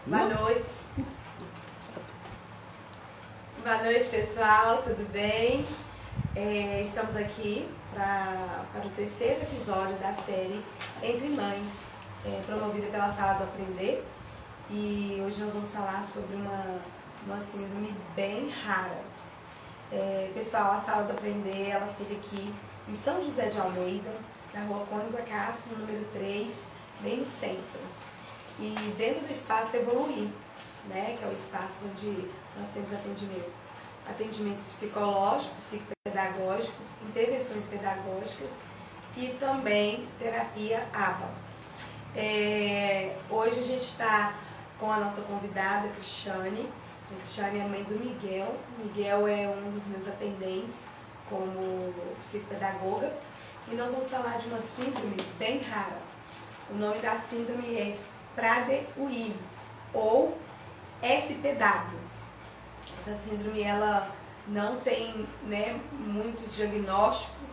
Boa noite. Boa noite, pessoal, tudo bem? Estamos aqui para o terceiro episódio da série Entre Mães, promovida pela Sala do Aprender. E hoje nós vamos falar sobre uma síndrome bem rara. Pessoal, a Sala do Aprender, ela fica aqui em São José de Almeida, na rua Cônigo Acácio, número 3, bem no centro. E dentro do espaço Evoluir, né, que é o espaço onde nós temos atendimentos psicológicos, psicopedagógicos, intervenções pedagógicas e também terapia ABA. Hoje a gente está com a nossa convidada, Cristiane. A Cristiane é mãe do Miguel. O Miguel é um dos meus atendentes como psicopedagoga. E nós vamos falar de uma síndrome bem rara. O nome da síndrome é Prader-Willi, ou SPW. Essa síndrome ela não tem, né, muitos diagnósticos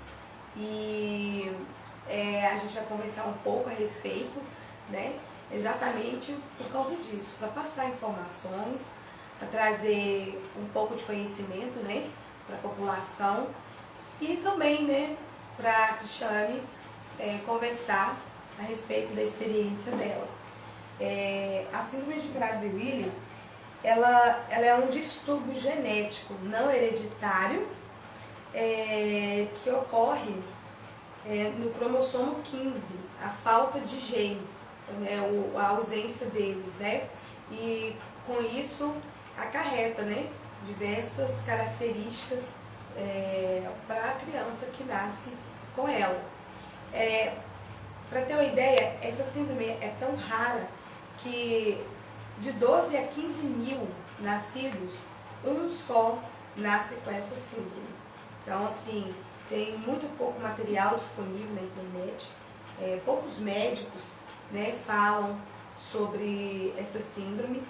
e a gente vai conversar um pouco a respeito, né, exatamente por causa disso, para passar informações, para trazer um pouco de conhecimento, né, para a população e também, né, para a Cristiane conversar a respeito da experiência dela. A síndrome de Prader-Willi, ela é um distúrbio genético não hereditário que ocorre no cromossomo 15, a falta de genes, a ausência deles, né? E com isso acarreta, né, diversas características para a criança que nasce com ela. Para ter uma ideia, essa síndrome é tão rara que de 12 a 15 mil nascidos, um só nasce com essa síndrome. Então, assim, tem muito pouco material disponível na internet, poucos médicos, né, falam sobre essa síndrome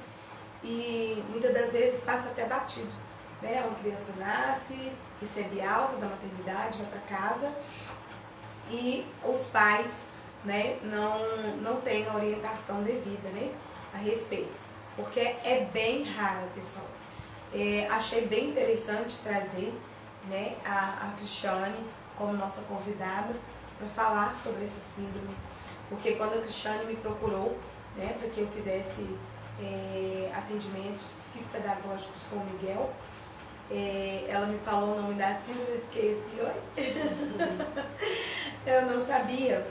e muitas das vezes passa até batido. Né? Uma criança nasce, recebe alta da maternidade, vai para casa e os pais, né, não têm a orientação devida, né, a respeito, porque é bem rara, pessoal. Achei bem interessante trazer, né, a Cristiane como nossa convidada para falar sobre essa síndrome, porque quando a Cristiane me procurou, né, para que eu fizesse atendimentos psicopedagógicos com o Miguel, ela me falou o nome da síndrome, eu fiquei assim, oi? Eu não sabia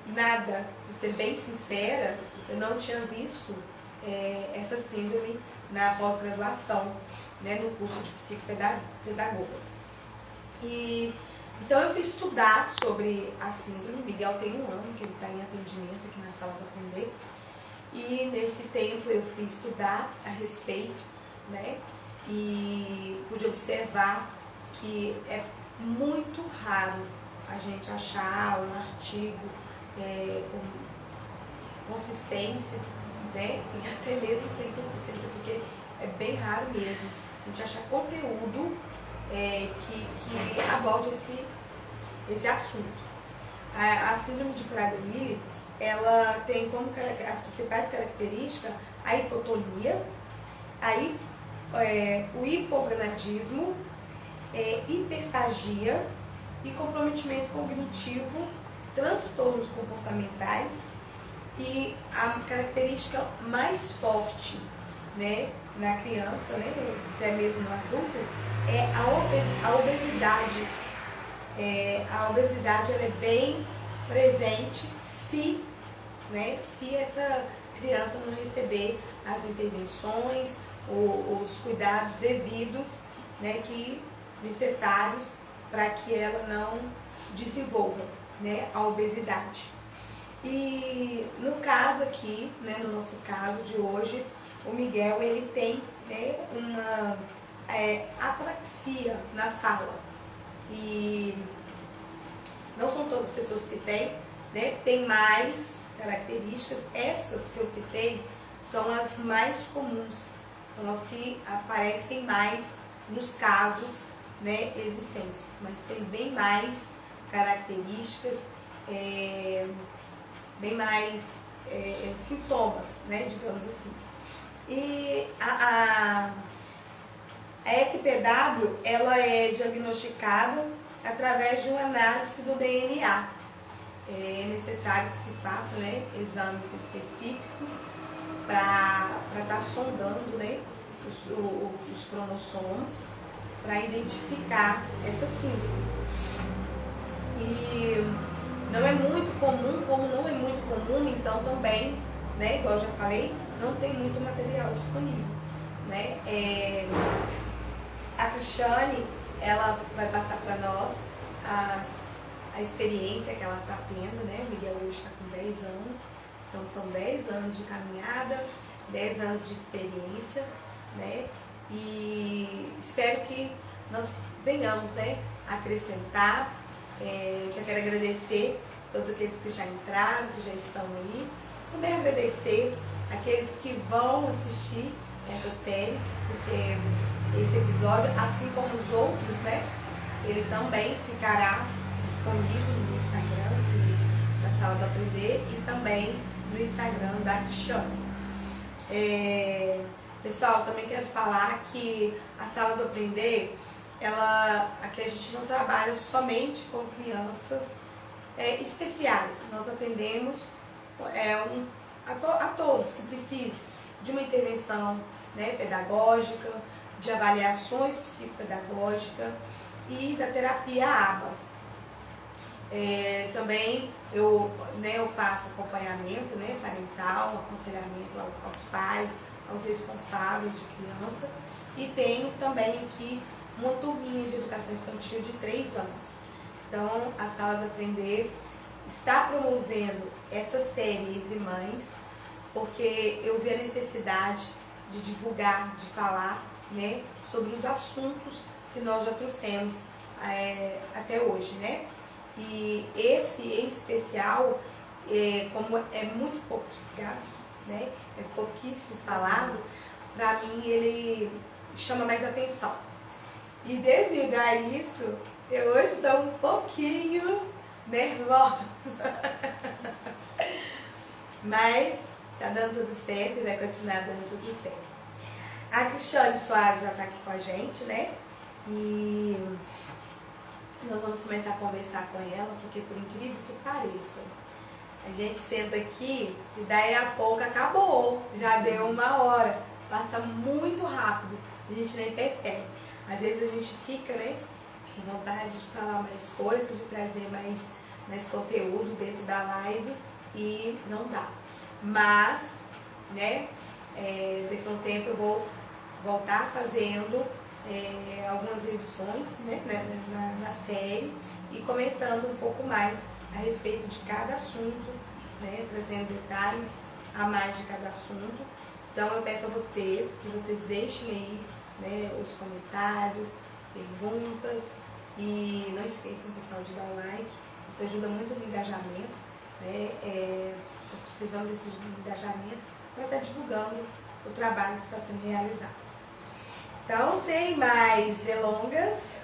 nada, para ser bem sincera, eu não tinha visto essa síndrome na pós-graduação, né, no curso de psicopedagoga. Então eu fui estudar sobre a síndrome. Miguel tem 1 ano que ele está em atendimento aqui na Sala do Aprender. E nesse tempo eu fui estudar a respeito, né, e pude observar que é muito raro a gente achar um artigo com consistência, né, e até mesmo sem consistência, porque é bem raro mesmo a gente achar conteúdo que aborde esse assunto. A síndrome de Prader-Willi, ela tem como as principais características a hipotonia, o hipogonadismo, hiperfagia e comprometimento cognitivo, transtornos comportamentais e a característica mais forte, né, na criança, né, até mesmo no adulto, é a obesidade. A obesidade ela é bem presente se essa criança não receber as intervenções ou os cuidados devidos, né, necessários para que ela não desenvolva, né, a obesidade. E no caso aqui, né, no nosso caso de hoje, o Miguel ele tem, né, uma apraxia na fala. E não são todas as pessoas que têm, né, tem mais características. Essas que eu citei são as mais comuns, são as que aparecem mais nos casos, né, existentes, mas tem bem mais características, bem mais sintomas, né, digamos assim. E a SPW, ela é diagnosticada através de uma análise do DNA. É necessário que se faça, né, exames específicos para estar sondando, né, os cromossomos para identificar essa síndrome. E não é muito comum, como não é muito comum, então também, né, igual eu já falei, não tem muito material disponível, né. A Cristiane, ela vai passar para nós a experiência que ela está tendo, né? O Miguel hoje está com 10 anos, então são 10 anos de caminhada, 10 anos de experiência, né? E espero que nós venhamos, né, acrescentar. Já quero agradecer todos aqueles que já entraram, que já estão aí. Também agradecer aqueles que vão assistir essa série, porque esse episódio, assim como os outros, né, ele também ficará disponível no Instagram da Sala do Aprender e também no Instagram da Cristiane. Pessoal, também quero falar que a Sala do Aprender, aqui a gente não trabalha somente com crianças especiais. Nós atendemos a todos que precisem de uma intervenção, né, pedagógica, de avaliações psicopedagógicas e da terapia ABA. Também eu faço acompanhamento, né, parental, aconselhamento aos pais, aos responsáveis de criança, e tenho também aqui uma turminha de educação infantil de 3 anos. Então, a Sala do Aprender está promovendo essa série entre mães, porque eu vi a necessidade de divulgar, de falar, né, sobre os assuntos que nós já trouxemos até hoje, né? E esse em especial, como é muito pouco divulgado, né, é pouquíssimo falado, para mim ele chama mais atenção. E devido a isso, eu hoje estou um pouquinho nervosa. Mas tá dando tudo certo e vai continuar dando tudo certo. A Cristiane Soares já está aqui com a gente, né? E nós vamos começar a conversar com ela, porque por incrível que pareça, a gente senta aqui e daí a pouco acabou, já deu 1 hora, passa muito rápido, a gente nem percebe. Às vezes a gente fica, né, com vontade de falar mais coisas, de trazer mais conteúdo dentro da live e não dá. Mas, né, daqui a um tempo eu vou voltar fazendo algumas edições, né, na série e comentando um pouco mais a respeito de cada assunto, né, trazendo detalhes a mais de cada assunto. Então eu peço a vocês que vocês deixem aí, né, os comentários, perguntas, e não esqueçam, pessoal, de dar um like, isso ajuda muito no engajamento, né? Nós precisamos desse engajamento para estar divulgando o trabalho que está sendo realizado. Então, sem mais delongas,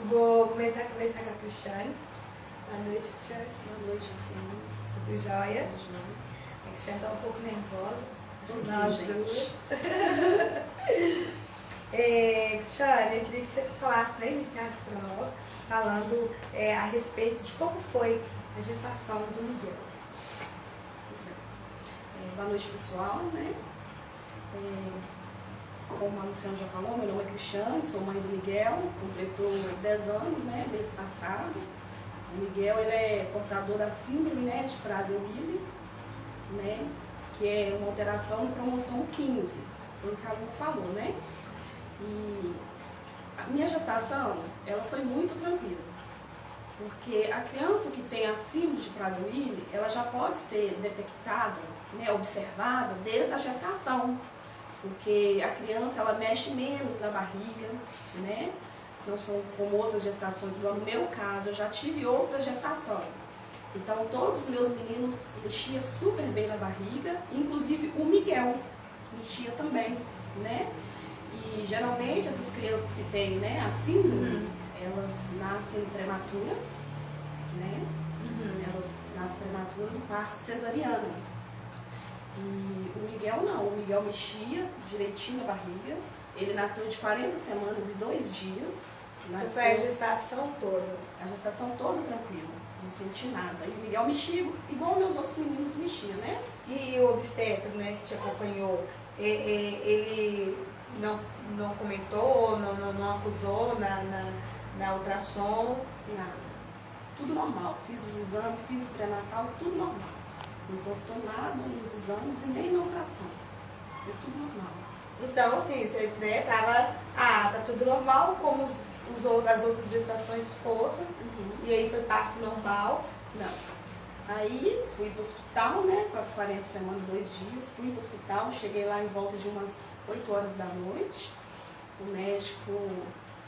vou começar a conversar com a Cristiane. Boa noite, Cristiane. Boa noite, Luciana. Tudo jóia? Tudo jóia. A Cristiane está um pouco nervosa. Nós duas. Cristiane, eu queria que você falasse, né, iniciasse para nós, falando a respeito de como foi a gestação do Miguel. Boa noite, pessoal, né? Como a Luciana já falou, meu nome é Cristiane, sou mãe do Miguel, completou 10 anos, né, mês passado. O Miguel, ele é portador da síndrome, né, de Prader-Willi, né, que é uma alteração no cromossomo 15, como que a Lu falou, né? E a minha gestação, ela foi muito tranquila, porque a criança que tem a síndrome de Prader-Willi, ela já pode ser detectada, né, observada desde a gestação, porque a criança, ela mexe menos na barriga, né? Não são como outras gestações, igual no meu caso, eu já tive outra gestação. Então, todos os meus meninos mexiam super bem na barriga, inclusive o Miguel mexia também, né? E geralmente essas crianças que têm, né, a síndrome, elas nascem prematura, né? nasce prematuro no parto cesariana. E o Miguel não, o Miguel mexia direitinho na barriga. Ele nasceu de 40 semanas e 2 dias. Nasceu, foi a gestação toda? A gestação toda tranquila, não senti nada. E o Miguel mexia igual meus outros meninos mexiam, né? E o obstetra, né, que te acompanhou, ele não comentou, não acusou na ultrassom? Nada. Tudo normal. Fiz os exames, fiz o pré-natal, tudo normal. Não postou nada nos exames e nem na ultrassom. Foi tudo normal. Então, assim, você, né, tá tudo normal, como as outras gestações foram, e aí foi parto normal. Não. Aí fui pro hospital, né, com as 40 semanas, 2 dias, fui pro hospital, cheguei lá em volta de umas 8 horas da noite. O médico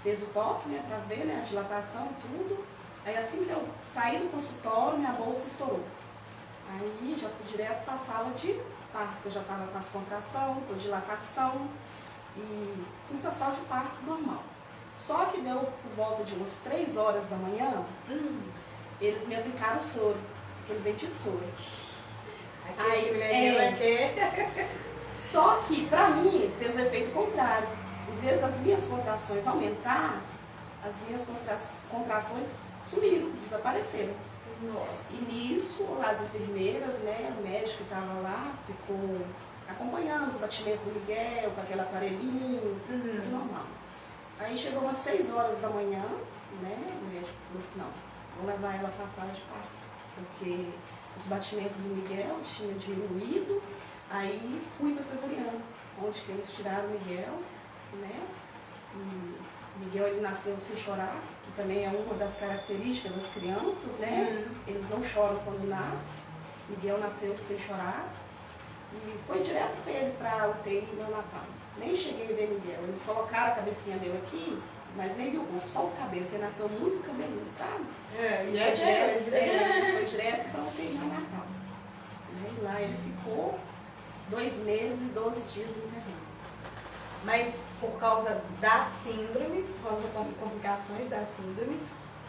fez o toque, né, pra ver, né, a dilatação e tudo. Aí assim que eu saí do consultório, minha bolsa estourou. Aí já fui direto pra sala de parto, que eu já tava com as contrações, com dilatação, e fui pra sala de parto normal. Só que deu por volta de umas 3 horas da manhã, eles me aplicaram o soro, aquele bendito soro. Só que, pra mim, fez o efeito contrário. Em vez das minhas contrações aumentar, as minhas contrações sumiram, desapareceram. Nossa. E nisso, as enfermeiras, né, o médico que estava lá, ficou acompanhando os batimentos do Miguel, com aquele aparelhinho, tudo normal. Aí chegou umas 6 horas da manhã, né, o médico falou assim, não, vou levar ela para a sala de parto, porque os batimentos do Miguel tinham diminuído, aí fui para cesariana, onde que eles tiraram o Miguel, né, e o Miguel ele nasceu sem chorar, que também é uma das características das crianças, né, eles não choram quando nascem, Miguel nasceu sem chorar, e foi direto para ele para UTI neonatal. Nem cheguei a ver Miguel, eles colocaram a cabecinha dele aqui, mas nem viu o rosto, só o cabelo, porque nasceu muito cabeludo, sabe? Foi direto para UTI neonatal. E lá ele ficou 2 meses e 12 dias internado. Mas por causa da síndrome, por causa das complicações da síndrome,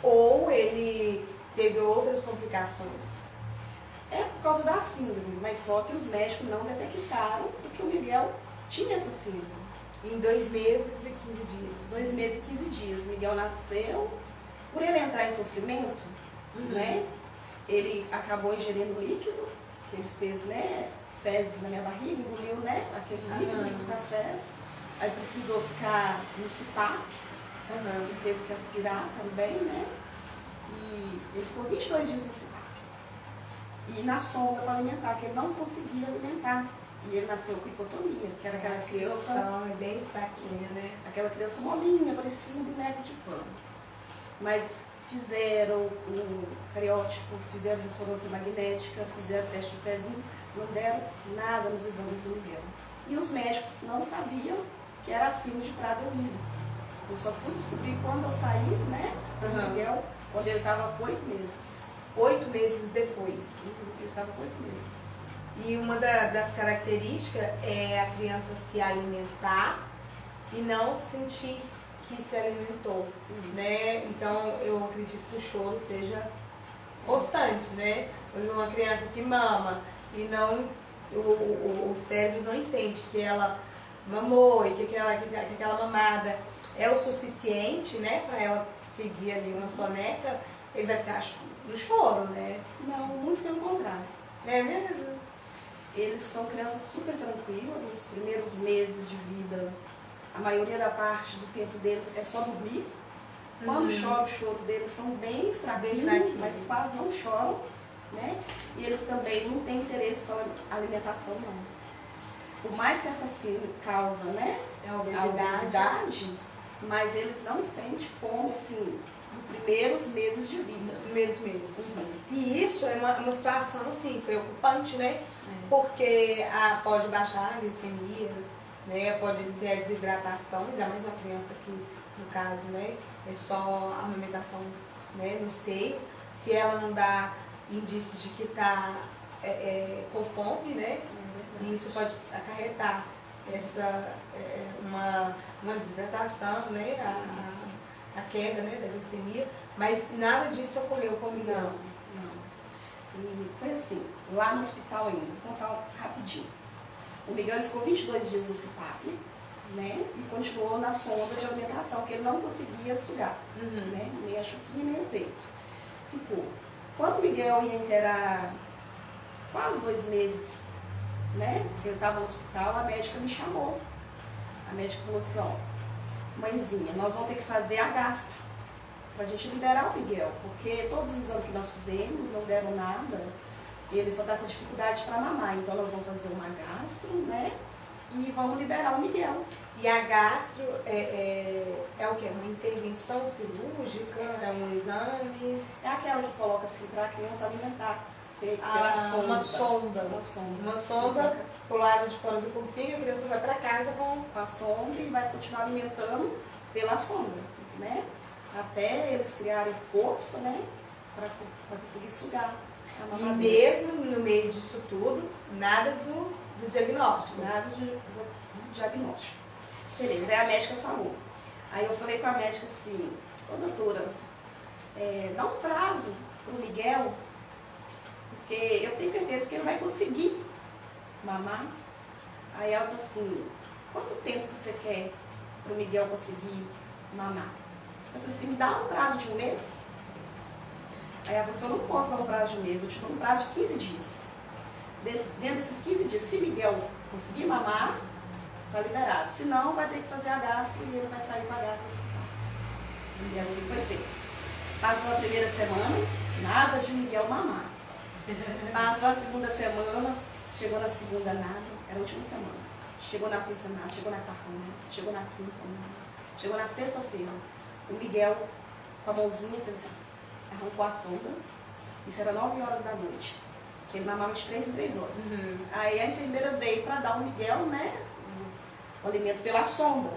ou ele teve outras complicações? É por causa da síndrome, mas só que os médicos não detectaram porque o Miguel tinha essa síndrome. Em 2 meses e 15 dias. 2 meses e 15 dias. Miguel nasceu, por ele entrar em sofrimento, né? Ele acabou ingerindo líquido, ele fez, né, fezes na minha barriga, engoliu, né, aquele líquido junto com as fezes. Aí precisou ficar no CPAP, e teve que aspirar também, né? E ele ficou 22 dias no CPAP. E na sonda para alimentar, que ele não conseguia alimentar. E ele nasceu com hipotonia, que era aquela criança... é bem fraquinha, né? Aquela criança molinha, parecia um boneco de pano. Mas fizeram o cariótipo, fizeram ressonância magnética, fizeram teste de pezinho, não deram nada nos exames do Miguel. E os médicos não sabiam que era síndrome de Prader-Willi. Eu só fui descobrir quando eu saí, né, do Miguel, quando ele estava com 8 meses. 8 meses depois. Ele estava com 8 meses. E uma das características é a criança se alimentar e não sentir que se alimentou, né? Então, eu acredito que o choro seja constante, né? Uma criança que mama e não, o cérebro não entende que ela mamou e que aquela mamada é o suficiente, né? Para ela seguir ali uma soneca, ele vai ficar no choro, né? Não, muito pelo contrário. É mesmo? Eles são crianças super tranquilas, nos primeiros meses de vida, a maioria da parte do tempo deles é só dormir. Quando chora, o choro deles são bem fraquinhos, mas quase não choram, né? E eles também não têm interesse pela alimentação, não. Por mais que essa síndrome causa, né, a obesidade, mas eles não sentem fome, assim, nos primeiros meses de vida. Nos primeiros meses. E isso é uma situação, assim, preocupante, né? Porque pode baixar a glicemia, né? Pode ter a desidratação, ainda mais uma criança que, no caso, né, é só a amamentação, né, no seio. Se ela não dá indícios de que está com fome, né? E isso pode acarretar uma desidratação, né? A queda, né, da glicemia. Mas nada disso ocorreu comigo. Não. E foi assim, lá no hospital ainda, vou contar rapidinho. O Miguel ele ficou 22 dias no CPAP, né? E continuou na sonda de alimentação, que ele não conseguia sugar, né? Nem a chuquinha, nem o peito. Ficou. Quando o Miguel ia inteirar quase 2 meses, né? Que ele estava no hospital, a médica me chamou. A médica falou assim, ó, mãezinha, nós vamos ter que fazer a gastro pra gente liberar o Miguel, porque todos os exames que nós fizemos não deram nada, e ele só está com dificuldade para mamar, então nós vamos fazer uma gastro, né? E vamos liberar o Miguel. E a gastro é o quê? Uma intervenção cirúrgica? É um exame? É aquela que coloca assim para a criança alimentar, pela sonda. Uma sonda. Uma sonda pro lado de fora do corpinho, a criança vai para casa com a sonda e vai continuar alimentando pela sonda, né? Até eles criarem força, né? Para conseguir sugar. E mesmo no meio disso tudo, nada do diagnóstico. Nada do diagnóstico. Beleza, aí a médica falou. Aí eu falei com a médica assim, ô doutora, dá um prazo pro Miguel, porque eu tenho certeza que ele vai conseguir mamar. Aí ela tá assim, quanto tempo você quer pro Miguel conseguir mamar? Eu falei assim, me dá um prazo de 1 mês. Aí ela falou assim, eu não posso dar um prazo de 1 mês, eu te dou um prazo de 15 dias. Dentro desses 15 dias, se Miguel conseguir mamar, tá liberado. Se não, vai ter que fazer a gastro e ele vai sair para a gastro no hospital. E assim foi feito. Passou a primeira semana, nada de Miguel mamar. Passou a segunda semana, chegou na segunda nada, era a última semana. Chegou na terça nada, chegou na quarta nada, chegou na quinta nada. Chegou na sexta-feira, o Miguel, com a mãozinha, fez assim, arrancou a sonda. Isso era 9 horas da noite. Que ele mamava de 3 em 3 horas. Aí a enfermeira veio para dar ao Miguel, né, o alimento pela sonda.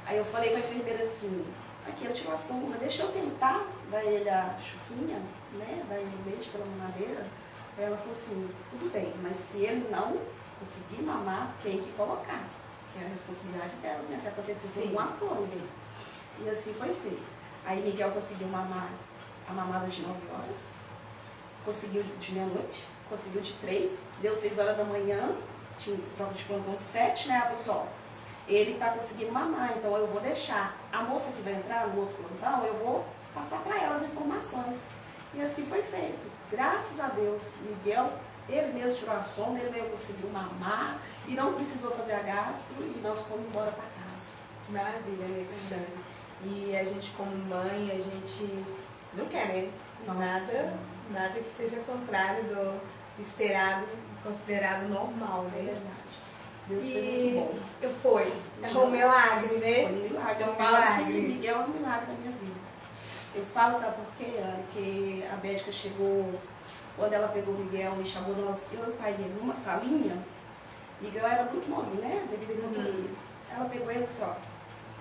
Aí eu falei com a enfermeira assim, aqui ela tirou a sonda, deixa eu tentar dar ele a chuquinha, né, dar ele o leite pela mamadeira. Aí ela falou assim, tudo bem, mas se ele não conseguir mamar, tem que colocar. Que é a responsabilidade delas, né, se acontecesse alguma coisa. E assim foi feito. Aí Miguel conseguiu mamar a mamada de 9 horas, conseguiu de meia-noite, conseguiu de 3, deu 6 horas da manhã, tinha troca de plantão de 7, né? Pessoal, ele tá conseguindo mamar, então eu vou deixar a moça que vai entrar no outro plantão, eu vou passar para ela as informações. E assim foi feito. Graças a Deus, Miguel, ele mesmo tirou a sonda, ele mesmo conseguiu mamar e não precisou fazer a gastro e nós fomos embora para casa. Maravilha, né, Cristiane? E a gente como mãe, a gente não quer, né? Nada que seja contrário do esperado, considerado normal, né? É verdade. Deus foi muito bom. Foi um milagre, né? Foi um milagre. Eu falo que Miguel é um milagre da minha vida. Eu falo, sabe por quê? Que a médica chegou, quando ela pegou o Miguel e chamou nós, eu e o pai dele, numa salinha. Miguel era muito novinho, né? Devido à hipotoniia. Ela pegou ele e disse, ó,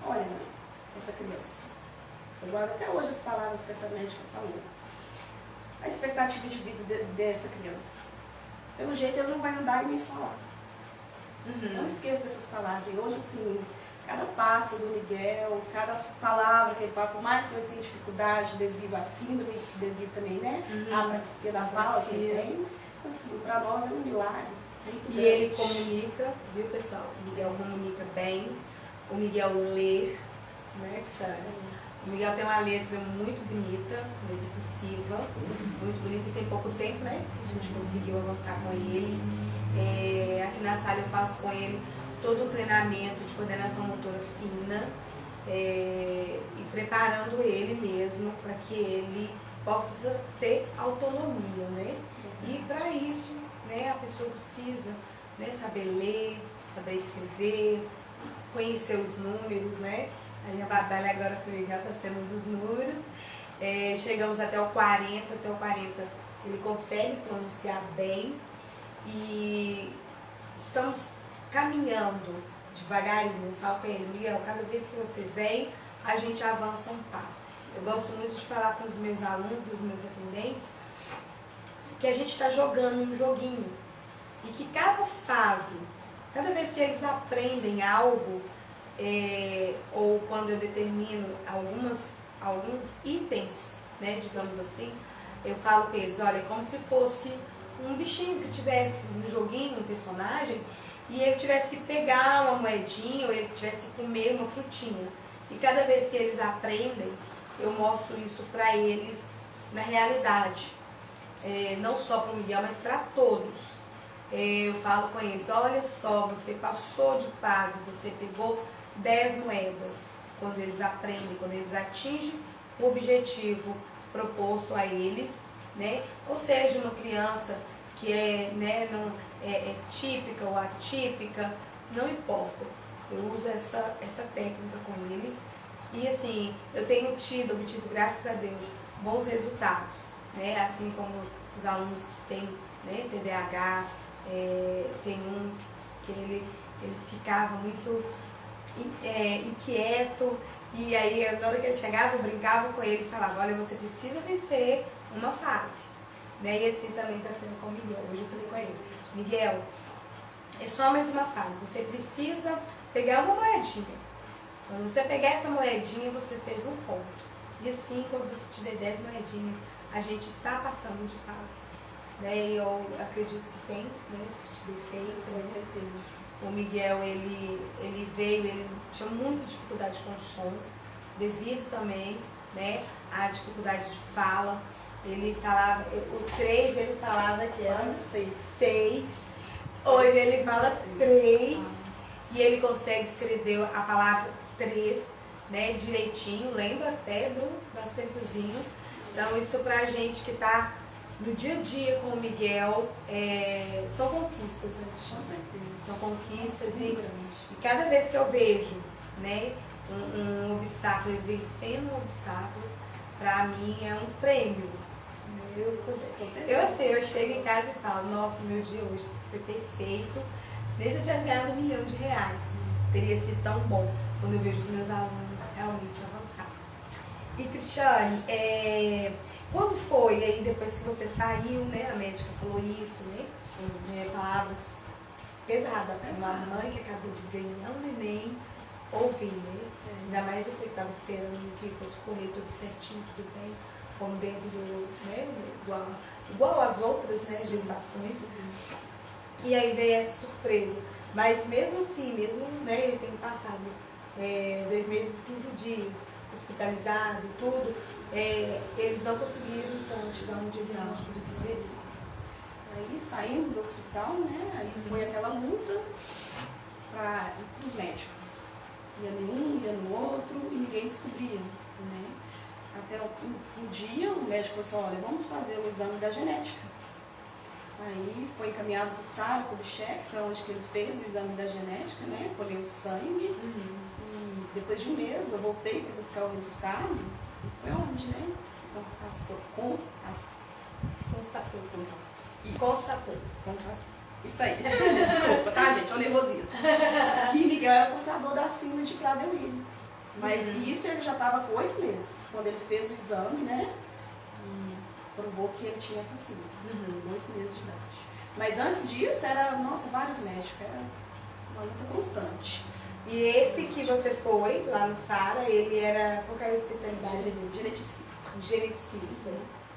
olha, mãe, essa criança. Eu guardo até hoje as palavras que essa médica falou. A expectativa de vida dessa criança. Pelo jeito ele não vai andar e nem falar. Não esqueça dessas palavras. E hoje, assim, cada passo do Miguel, cada palavra que ele fala, por mais que ele tenha dificuldade devido à síndrome, devido também, né? À apraxia da fala que ele tem. Assim, para nós é um milagre. E ele comunica, viu, pessoal? O Miguel comunica bem. O Miguel lê, né, Cristiane? O Miguel tem uma letra muito bonita, letra cursiva, muito bonita e tem pouco tempo, né? Que a gente conseguiu avançar com ele. Aqui na sala eu faço com ele todo o treinamento de coordenação motora fina e preparando ele mesmo para que ele possa ter autonomia, né? E para isso, né, a pessoa precisa, né, saber ler, saber escrever, conhecer os números, né? A minha batalha agora com ele já está sendo um dos números. Chegamos até o 40, ele consegue pronunciar bem e estamos caminhando devagarinho. Eu falo com ele, Miguel, cada vez que você vem, a gente avança um passo. Eu gosto muito de falar com os meus alunos e os meus atendentes que a gente está jogando um joguinho e que cada fase, cada vez que eles aprendem algo, ou quando eu determino alguns itens, né, digamos assim, eu falo para eles, olha, é como se fosse um bichinho que tivesse no joguinho, um personagem, e ele tivesse que pegar uma moedinha ou ele tivesse que comer uma frutinha. E cada vez que eles aprendem, eu mostro isso para eles na realidade. Não só para o Miguel, mas para todos. Eu falo com eles, olha só, você passou de fase, você pegou 10 moedas. Quando eles aprendem, quando eles atingem o objetivo proposto a eles, né? Ou seja, uma criança que não é típica ou atípica, não importa. Eu uso essa técnica com eles. E assim, eu tenho obtido, graças a Deus, bons resultados, né? Assim como os alunos que têm, né, TDAH, tem um que ele ficava muito inquieto, e aí na hora que ele chegava, eu brincava com ele e falava, olha, você precisa vencer uma fase, né? E esse também está sendo com o Miguel. Hoje eu falei com ele, Miguel, é só mais uma fase, você precisa pegar uma moedinha. Quando você pegar essa moedinha, você fez um ponto. E assim, quando você tiver 10 moedinhas, a gente está passando de fase. Né? Eu acredito que tem, né, esse tipo de defeito. Com certeza. O Miguel, ele veio, ele tinha muita dificuldade com sons, devido também, né, à dificuldade de fala. Ele falava, o 3 ele falava que era 6. Hoje ele fala 3 e ele consegue escrever a palavra 3, né, direitinho, lembra até do acentozinho. Então isso pra gente que tá no dia a dia com o Miguel, são conquistas, né? São conquistas e cada vez que eu vejo, né, um obstáculo, ele vencendo um obstáculo, pra mim é um prêmio. Eu chego em casa e falo, nossa, meu dia hoje foi perfeito. Desde eu tivesse ganhado R$ 1 milhão, teria sido tão bom quando eu vejo os meus alunos realmente avançar. E Cristiane, quando foi aí, depois que você saiu, né, a médica falou isso, né, palavras pesadas, uma mãe que acabou de ganhar um neném, ouvir, né, ainda mais você que estava esperando que fosse correr tudo certinho, tudo bem, como dentro igual às outras, né, gestações, e aí veio essa surpresa, mas mesmo assim, né, ele tem passado 2 meses e 15 dias, hospitalizado e tudo, eles não conseguiram, então, te dar um diagnóstico do que seria. Aí saímos do hospital, né? Aí foi aquela luta para ir para os médicos. Ia num, ia no outro e ninguém descobria, né? Até um dia o médico falou assim, olha, vamos fazer o exame da genética. Aí foi encaminhado para o Sara Kubitschek, foi onde que ele fez o exame da genética, né? Colheu o sangue. E depois de um mês eu voltei para buscar o resultado. E foi onde, né? Constatou. Isso aí. Desculpa, tá, gente? É um nervosismo. Que Miguel era portador da síndrome de Prader-Willi. Mas isso ele já estava com 8 meses, quando ele fez o exame, né? E provou que ele tinha essa síndrome. 8 meses de idade. Mas antes disso, era, nossa, vários médicos. Era uma luta constante. E esse que você foi, lá no Sara, ele era, qual era a especialidade dele? Geneticista.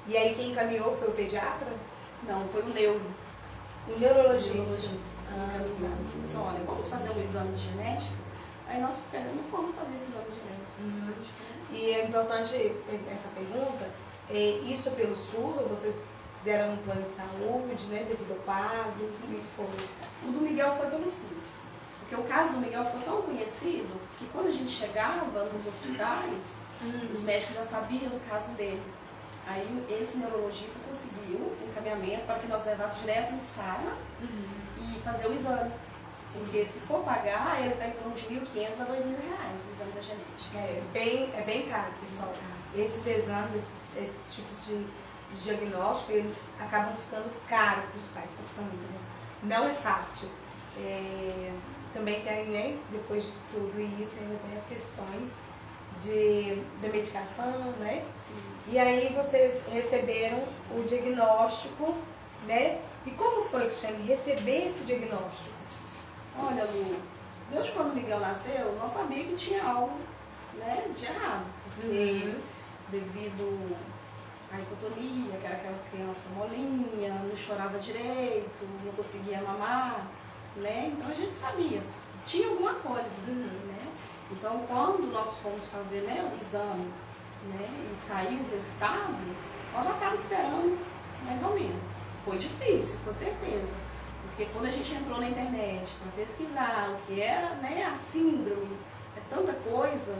E aí quem encaminhou foi o pediatra? Não, foi o neuro. O neurologista. Disse, olha, vamos fazer um exame de genética? Aí nós pegamos e fomos fazer esse exame de genética. E é importante essa pergunta, isso pelo SUS, ou vocês fizeram um plano de saúde, né, devido ao pago, como é que foi? O do Miguel foi pelo SUS. Porque o caso do Miguel foi tão conhecido que quando a gente chegava nos hospitais, os médicos já sabiam do caso dele. Aí esse neurologista conseguiu um encaminhamento para que nós levássemos direto no Sara e fazer o exame. Porque se for pagar, ele está em torno de R$ 1.500 a R$ 2.000 o exame da genética. É bem caro, pessoal. Esses exames, esses tipos de diagnóstico, eles acabam ficando caros para os pais, para as famílias. Não é fácil. Também tem, né, depois de tudo isso, ainda tem as questões da medicação, né? Isso. E aí vocês receberam o diagnóstico, né? E como foi, Cristiane, receber esse diagnóstico? Olha, Lu, desde quando o Miguel nasceu, nós sabíamos que tinha algo, né, de errado. Porque devido a hipotonia, que era aquela criança molinha, não chorava direito, não conseguia mamar, né? Então a gente sabia, tinha alguma coisa, né? Então quando nós fomos fazer, né, o exame, né, e saiu o resultado, nós já estávamos esperando mais ou menos. Foi difícil, com certeza, porque quando a gente entrou na internet para pesquisar o que era, né, a síndrome, é tanta coisa,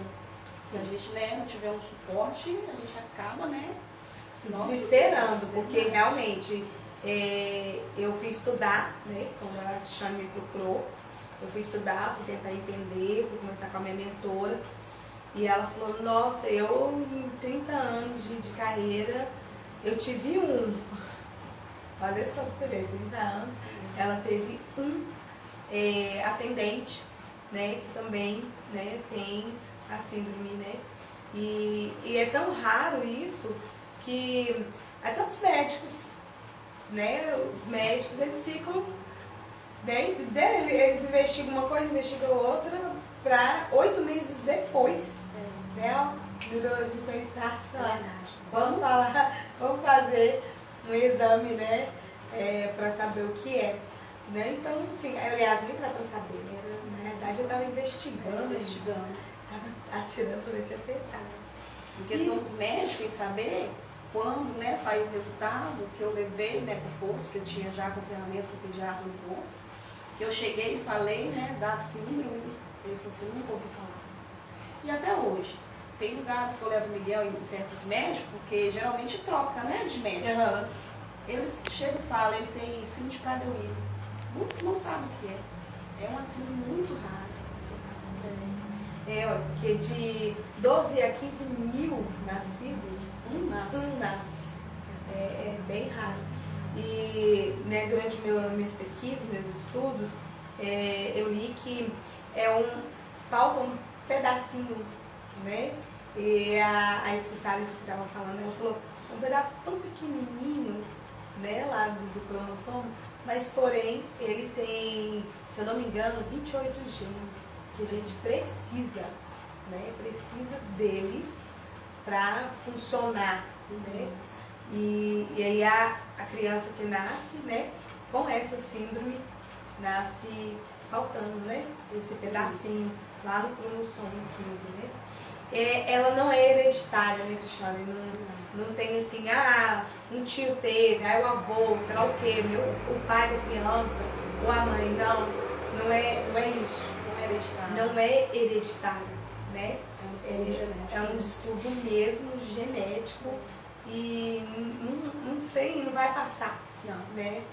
se a gente, né, não tiver um suporte, a gente acaba, né, se desesperando, porque realmente eu fui estudar, né, quando a Cristiane me procurou, eu fui estudar, fui tentar entender, fui conversar com a minha mentora, e ela falou, nossa, eu em 30 anos de carreira, eu tive um, olha só pra você ver, 30 anos, ela teve um atendente, né, que também, né, tem a síndrome, né, e é tão raro isso, que até os médicos, né, os médicos, eles ficam, né, eles investigam uma coisa, investigam outra, para 8 meses depois, né, o neurologista no start falar, vamos fazer um exame, né, para saber o que é, né, então, assim, aliás, nem dá para saber, né, na verdade eu estava investigando, estava atirando para ver se acertava. Em questão dos médicos, em saber, quando, né, saiu o resultado, que eu levei, né, para o posto, que eu tinha já acompanhamento com o pediatra no posto, que eu cheguei e falei, né, da síndrome, ele falou assim, nunca ouvi falar. E até hoje, tem lugares que eu levo o Miguel em certos médicos, porque geralmente troca, né, de médico. Eles chegam e falam, ele tem síndrome de Prader-Willi. Muitos não sabem o que é. É uma síndrome muito rara. Porque de 12 a 15 mil nascidos, um nasce. É bem raro. E, né, durante minhas pesquisas, meus estudos, eu li que falta um pedacinho, né? E a especialista que estava falando, ela falou, um pedaço tão pequenininho, né, lá do cromossomo, mas porém ele tem, se eu não me engano, 28 genes que a gente precisa, né? Precisa deles para funcionar, né? E aí a criança que nasce, né, com essa síndrome, nasce faltando, né, esse pedacinho lá no cromossomo 15, né? Ela não é hereditária, né, Cristiane? Não tem assim, um tio teve, o avô, sei lá o quê, o pai da criança, ou a mãe, não é isso. Não é hereditário, né? É um distúrbio mesmo genético e não vai passar, né,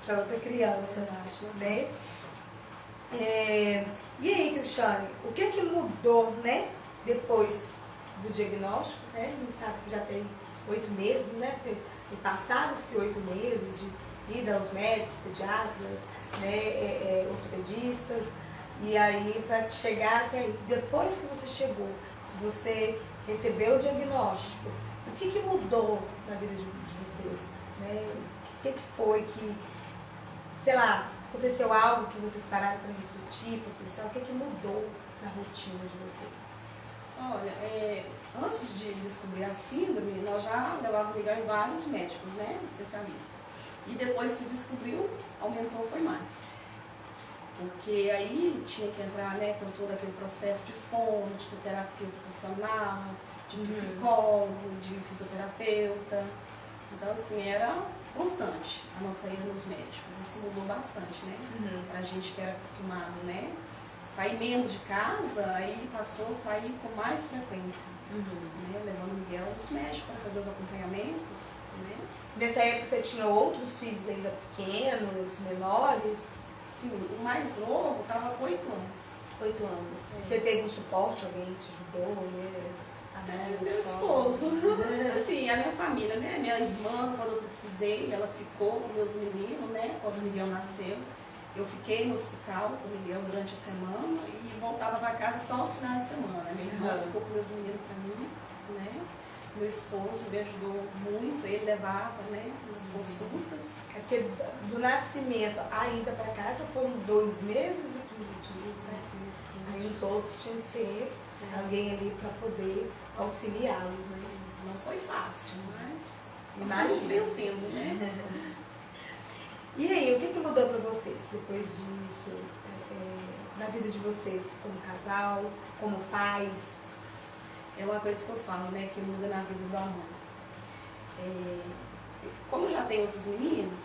para outra criança, né? E aí, Cristiane, o que mudou, né, depois do diagnóstico, né? A gente sabe que já tem 8 meses, né? E passaram-se 8 meses de ida aos médicos, pediatras, né, ortopedistas. E aí, para chegar até aí, depois que você chegou, você recebeu o diagnóstico, o que mudou na vida de vocês? Né? O que foi que, sei lá, aconteceu algo que vocês pararam para refletir, para pensar? O que mudou na rotina de vocês? Olha, antes de descobrir a síndrome, nós já levávamos o Miguel em vários médicos, né, especialistas. E depois que descobriu, aumentou, foi mais. Porque aí tinha que entrar, né, com todo aquele processo de fono, de terapia ocupacional, de psicólogo, de fisioterapeuta. Então, assim, era constante a nossa ida nos médicos. Isso mudou bastante, né? Pra gente que era acostumado, né? Sair menos de casa, aí passou a sair com mais frequência. Né? Levando o Miguel nos médicos para fazer os acompanhamentos, né? Nessa época você tinha outros filhos ainda pequenos, menores? Sim, o mais novo estava com 8 anos. 8 anos. Você teve um suporte, alguém te ajudou, né? Meu esposo. Assim, a minha família, né? Minha irmã, quando eu precisei, ela ficou com meus meninos, né? Quando o Miguel nasceu. Eu fiquei no hospital com o Miguel durante a semana e voltava para casa só aos finais de semana. Minha irmã ficou com meus meninos para mim, né? Meu esposo me ajudou muito, ele levava, né, nas consultas. Porque do nascimento à ida para casa foram 2 meses e 15 dias, né? Aí os outros tinham que ter alguém ali para poder auxiliá-los, né? Não foi fácil, mas Imagina. estamos vencendo, né? E aí, o que mudou para vocês depois disso, na vida de vocês, como casal, como pais? É uma coisa que eu falo, né, que muda na vida do amor. Como eu já tenho outros meninos,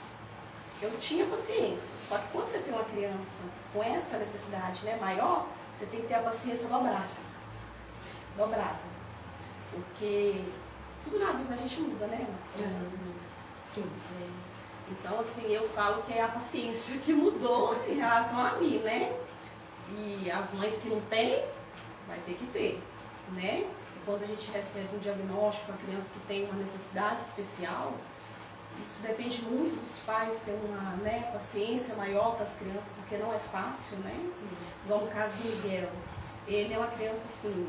eu tinha paciência. Só que quando você tem uma criança com essa necessidade, né, maior, você tem que ter a paciência dobrada. Dobrada. Porque tudo na vida a gente muda, né? Sim. Então, assim, eu falo que é a paciência que mudou em relação a mim, né? E as mães que não têm, vai ter que ter, né? Quando a gente recebe um diagnóstico, a criança que tem uma necessidade especial, isso depende muito dos pais ter uma, né, paciência maior para as crianças, porque não é fácil, né? Igual no caso do Miguel, ele é uma criança assim,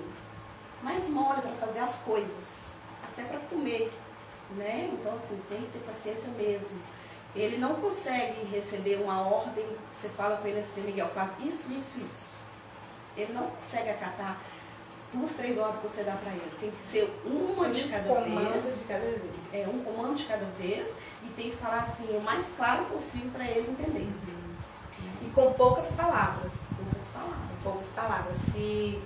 mais mole para fazer as coisas, até para comer, né? Então, assim, tem que ter paciência mesmo. Ele não consegue receber uma ordem, você fala com ele assim, Miguel, faz isso, isso, isso. Ele não consegue acatar 2, 3 ordens que você dá para ele. Tem que ser uma de cada vez. Um comando de cada vez. É, um comando de cada vez. E tem que falar assim, o mais claro possível para ele entender. E com poucas palavras. Poucas palavras. Poucas palavras. Se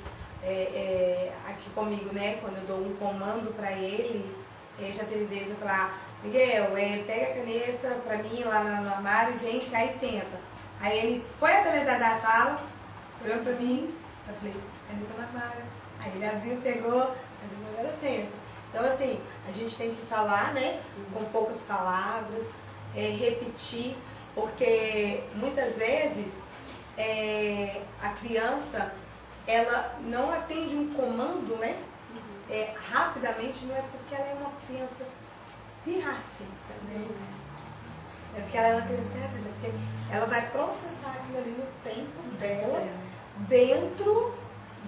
aqui comigo, né, quando eu dou um comando para ele, já teve vezes eu falar, Miguel, pega a caneta pra mim lá no armário, vem cá e senta. Aí ele foi até a metade da sala, olhou pra mim, eu falei, caneta no armário. Aí ele abriu, pegou, agora senta. Então assim, a gente tem que falar, né, com poucas palavras, repetir, porque muitas vezes a criança, ela não atende um comando, né, rapidamente, não é porque ela é uma criança pirracenta, né? É porque ela é uma criança pirracenta, porque ela vai processar aquilo ali no tempo dela, dentro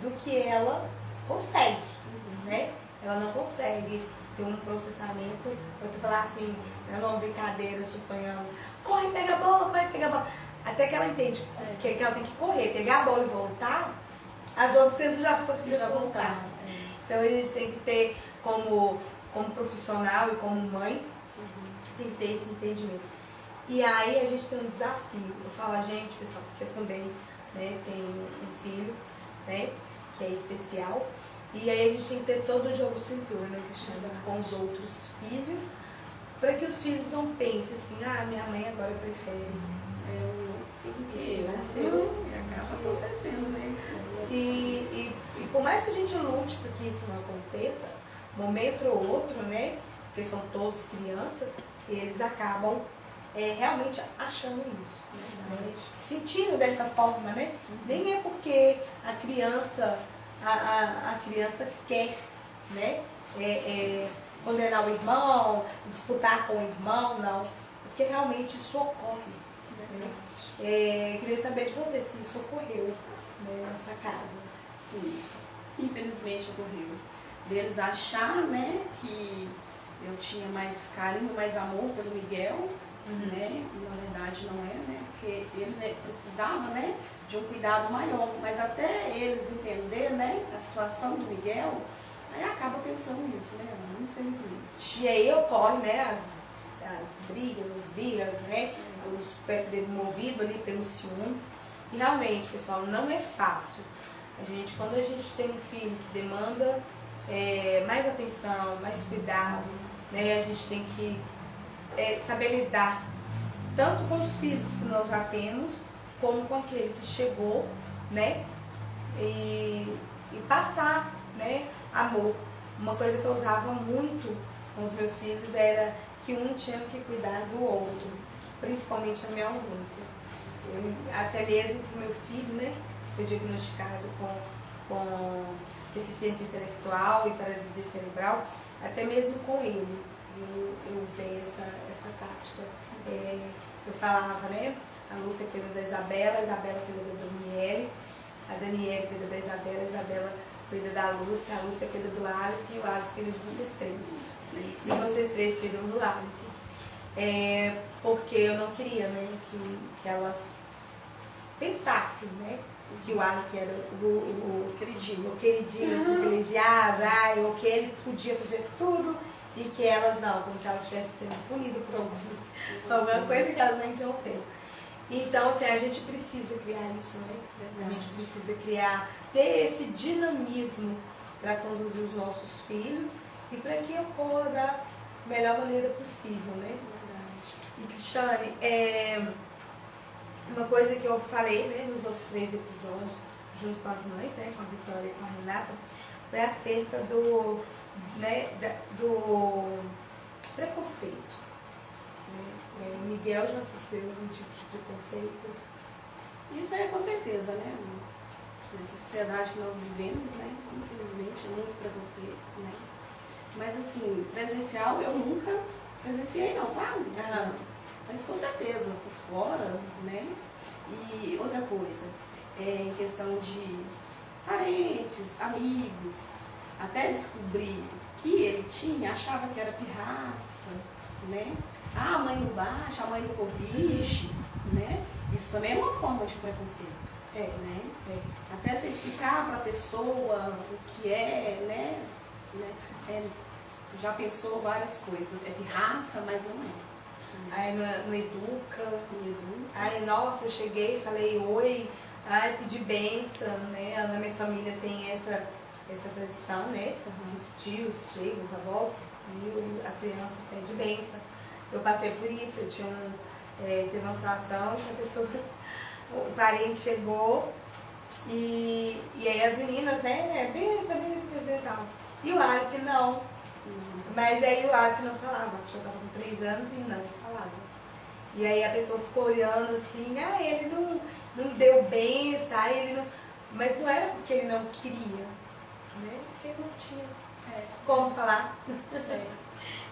do que ela consegue, né? Ela não consegue ter um processamento, você falar assim, numa brincadeira, suponhamos, corre, pega a bola, vai pegar a bola. Até que ela entende que ela tem que correr, pegar a bola e voltar, as outras crianças já voltaram. Então a gente tem que ter como profissional e como mãe, tem que ter esse entendimento. E aí a gente tem um desafio. Eu falo, gente, pessoal, porque eu também, né, tenho um filho, né, que é especial. E aí a gente tem que ter todo o jogo de cintura, né, Cristiana, com os outros filhos, para que os filhos não pensem assim, minha mãe agora prefere. Tudo que acaba acontecendo, né? E por mais que a gente lute para que isso não aconteça, momento ou outro, né? Porque são todos crianças, eles acabam realmente achando isso, né? Sentindo dessa forma, né? Nem é porque a criança quer, né? Condenar o irmão, disputar com o irmão, não. Porque realmente isso ocorre. Né? Queria saber de você se isso ocorreu, né, na sua casa. Sim, infelizmente ocorreu. Deles achar, né, que eu tinha mais carinho, mais amor pelo Miguel, né, e na verdade não é, né, porque ele precisava, né, de um cuidado maior, mas até eles entender, né, a situação do Miguel, aí acaba pensando nisso, né, infelizmente. E aí ocorre, né, as brigas, as birras, né, movido ali pelos ciúmes. E realmente, pessoal, não é fácil. Quando a gente tem um filho que demanda mais atenção, mais cuidado, né, a gente tem que saber lidar tanto com os filhos que nós já temos, como com aquele que chegou, né, e passar, né, amor. Uma coisa que eu usava muito com os meus filhos era que um tinha que cuidar do outro, principalmente na minha ausência. Até mesmo com meu filho, né, que foi diagnosticado com deficiência intelectual e paralisia cerebral, até mesmo com ele, eu usei essa tática. Eu falava, né, a Lúcia cuida da Isabela, a Isabela cuida da Daniele, a Daniele cuida da Isabela, a Isabela cuida da Lúcia, a Lúcia cuida do Alif e o Alif cuida de vocês três. E vocês três cuidam do Alif. Porque eu não queria, né, que elas pensasse, né? Que o Aleph era o queridinho, privilegiado, ou que ele podia fazer tudo e que elas não, como se elas estivessem sendo punidas por alguma coisa que elas nem tinham feito. Então, assim, a gente precisa criar isso, né? A gente precisa ter esse dinamismo para conduzir os nossos filhos e para que ocorra da melhor maneira possível, né? E Cristiane, uma coisa que eu falei, né, nos outros 3 episódios, junto com as mães, né, com a Vitória e com a Renata, foi acerca do preconceito. Né? O Miguel já sofreu algum tipo de preconceito. Isso é com certeza, né? Nessa sociedade que nós vivemos, né? Infelizmente, é muito preconceito, né? Mas assim, presencial eu nunca presenciei não, sabe? Mas com certeza, por fora, né? E outra coisa, em questão de parentes, amigos, até descobrir que ele tinha, achava que era pirraça, né? A mãe não baixa, a mãe não corrige, né? Isso também é uma forma de preconceito. Né? Até você explicar para a pessoa o que é, né? Já pensou várias coisas. É pirraça, mas não é. Aí não educa. Aí, nossa, eu cheguei e falei oi, pedi bênção, né? Na minha família tem essa tradição, né? Os tios chegam, os avós, e a criança pede bênção. Eu passei por isso, eu tinha teve uma situação que a pessoa, o parente chegou e aí as meninas, né? Bênção e tal. E o Aleph não. Mas aí o Aleph não falava, já estava com 3 anos e não falava. E aí a pessoa ficou olhando assim, ele não deu bênção, ele não. Mas não era porque ele não queria, né? Porque ele não tinha como falar.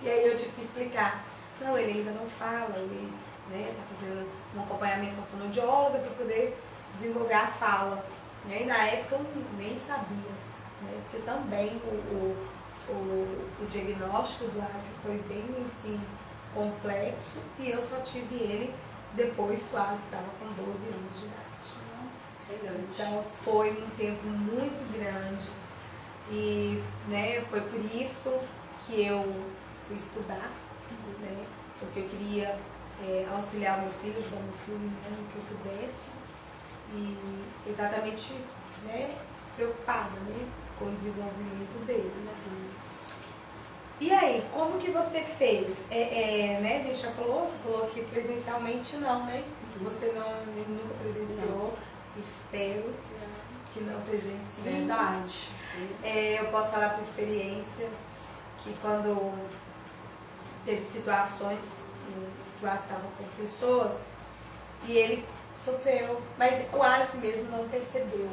E aí eu tive que explicar. Não, ele ainda não fala, ele está fazendo um acompanhamento com a fonoaudióloga para poder desenvolver a fala. Né? E na época eu nem sabia, né? Porque também o diagnóstico do Aleph foi bem assim, complexo e eu só tive ele depois que o Aleph estava com 12 anos de idade. Nossa, então foi um tempo muito grande e, né, foi por isso que eu fui estudar, né, porque eu queria auxiliar meu filho, ajudar meu filho no que eu pudesse e exatamente, né, preocupada, né, com o desenvolvimento dele. E aí, como que você fez? Né, a gente já falou, você falou que presencialmente não, né? Você nunca presenciou, espero que não presencie. Verdade. Eu posso falar por experiência que quando teve situações que o Aleph estava com pessoas e ele sofreu, mas o Aleph mesmo não percebeu.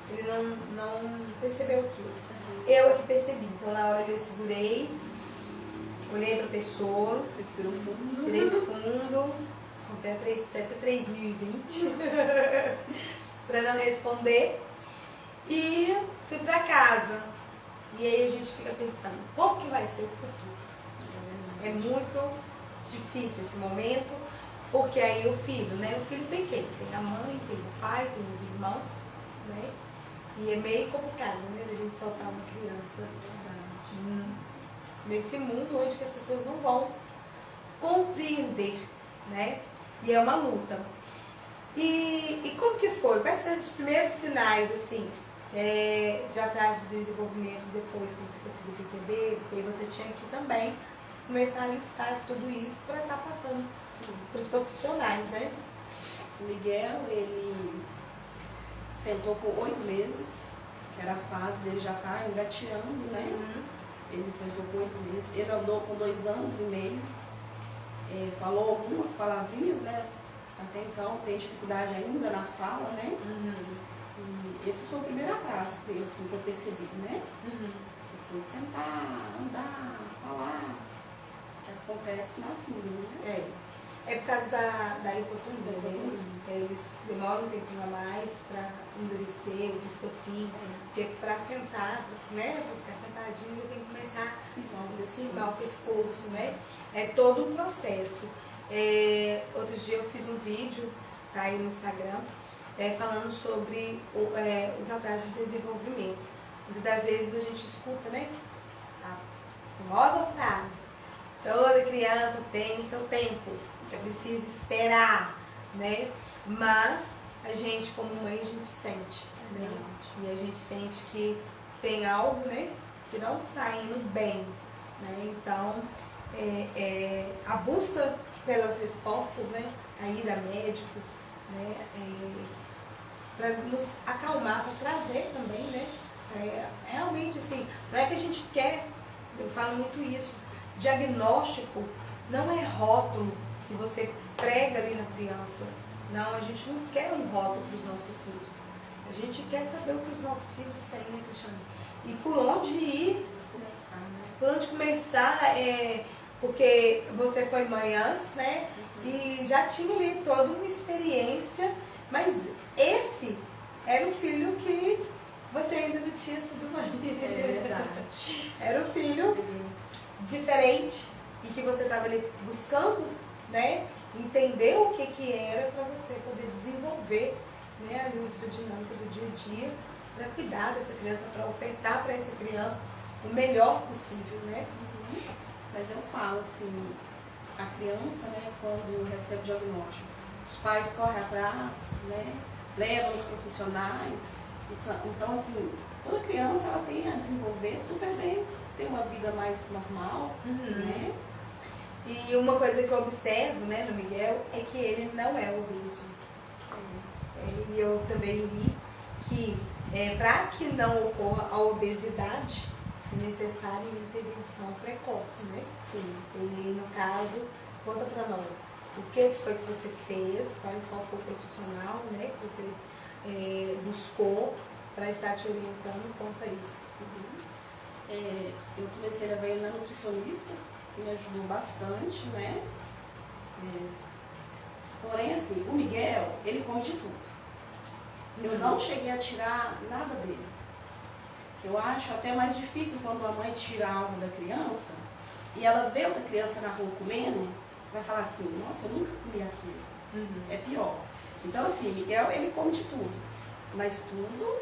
Ele não percebeu aquilo. Eu é que percebi. Então na hora eu segurei, olhei para a pessoa, respirei fundo, até 3020, para não responder, e fui para casa. E aí a gente fica pensando, como que vai ser o futuro? É muito difícil esse momento, porque aí o filho, né? O filho tem quem? Tem a mãe, tem o pai, tem os irmãos, né? E é meio complicado, né, a gente soltar uma criança nesse mundo onde que as pessoas não vão compreender, né? E é uma luta. E como que foi? Quais foram os primeiros sinais, assim, de atraso de desenvolvimento depois que você conseguiu perceber? Porque aí você tinha que também começar a listar tudo isso para estar passando para os profissionais, né? O Miguel, ele sentou com 8 meses, que era a fase dele já estar engateando, né? Ele sentou com 8 meses, ele andou com 2 anos e meio, falou algumas palavrinhas, né? Até então tem dificuldade ainda na fala, né? E esse foi o primeiro atraso dele, assim, que eu percebi, né? Que foi sentar, andar, falar, que acontece na síndrome, né? É por causa da hipotonia, né? Eles demoram um tempinho a mais para endurecer o pescocinho, porque para sentar, né? Para ficar sentadinho, tem que começar a firmar o pescoço, né? É todo um processo. Outro dia eu fiz um vídeo, tá aí no Instagram, falando sobre os atrasos de desenvolvimento. Muitas das vezes a gente escuta, né? A famosa frase: toda criança tem seu tempo, é preciso esperar, né? Mas a gente, como mãe, a gente sente, né? E a gente sente que tem algo, né, que não está indo bem, né? Então, a busca pelas respostas, né, a ir a médicos, né, para nos acalmar, para trazer também, né, realmente assim, não é que a gente quer, eu falo muito isso, diagnóstico não é rótulo que você prega ali na criança, não, a gente não quer um rótulo para os nossos filhos, a gente quer saber o que os nossos filhos têm, né, Cristiane? E por onde ir, Começar, né? por onde começar, porque você foi mãe antes, né? E já tinha ali toda uma experiência, mas esse era o filho que você ainda não tinha sido mãe. É verdade. Era um filho diferente e que você estava ali buscando, né? Entender o que era para você poder desenvolver, né, ali a sua dinâmica do dia a dia, para cuidar dessa criança, para ofertar para essa criança o melhor possível, né? Mas eu falo assim, a criança, né, quando recebe o diagnóstico, os pais correm atrás, né, levam os profissionais. Então, assim, toda criança ela tem a desenvolver super bem, ter uma vida mais normal, né? E uma coisa que eu observo, né, no Miguel é que ele não é obeso. E eu também li que para que não ocorra a obesidade, é necessária uma intervenção precoce, né? Sim. E no caso, conta para nós, o que foi que você fez, qual foi o profissional, né, que você buscou para estar te orientando quanto a isso. Eu comecei a ver na nutricionista, que me ajudou bastante, né? Porém, assim, o Miguel, ele come de tudo. Eu não cheguei a tirar nada dele. Eu acho até mais difícil quando a mãe tira algo da criança e ela vê outra criança na rua comendo, vai falar assim, nossa, eu nunca comi aquilo. É pior. Então, assim, Miguel, ele come de tudo, mas tudo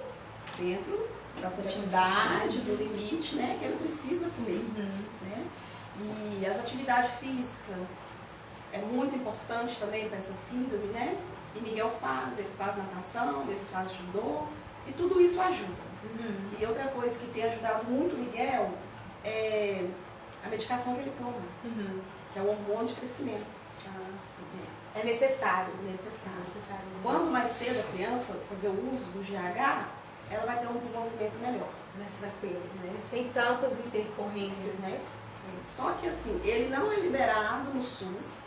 dentro da quantidade, do limite, né, que ele precisa comer. Né? E as atividades físicas é muito importante também para essa síndrome, né? E Miguel ele faz natação, ele faz judô, e tudo isso ajuda. E outra coisa que tem ajudado muito o Miguel é a medicação que ele toma, que é o hormônio de crescimento. É necessário. Necessário. Quanto mais cedo a criança fazer o uso do GH, ela vai ter um desenvolvimento melhor. Mais tranquilo, né? Sem tantas intercorrências, né? Só que assim, ele não é liberado no SUS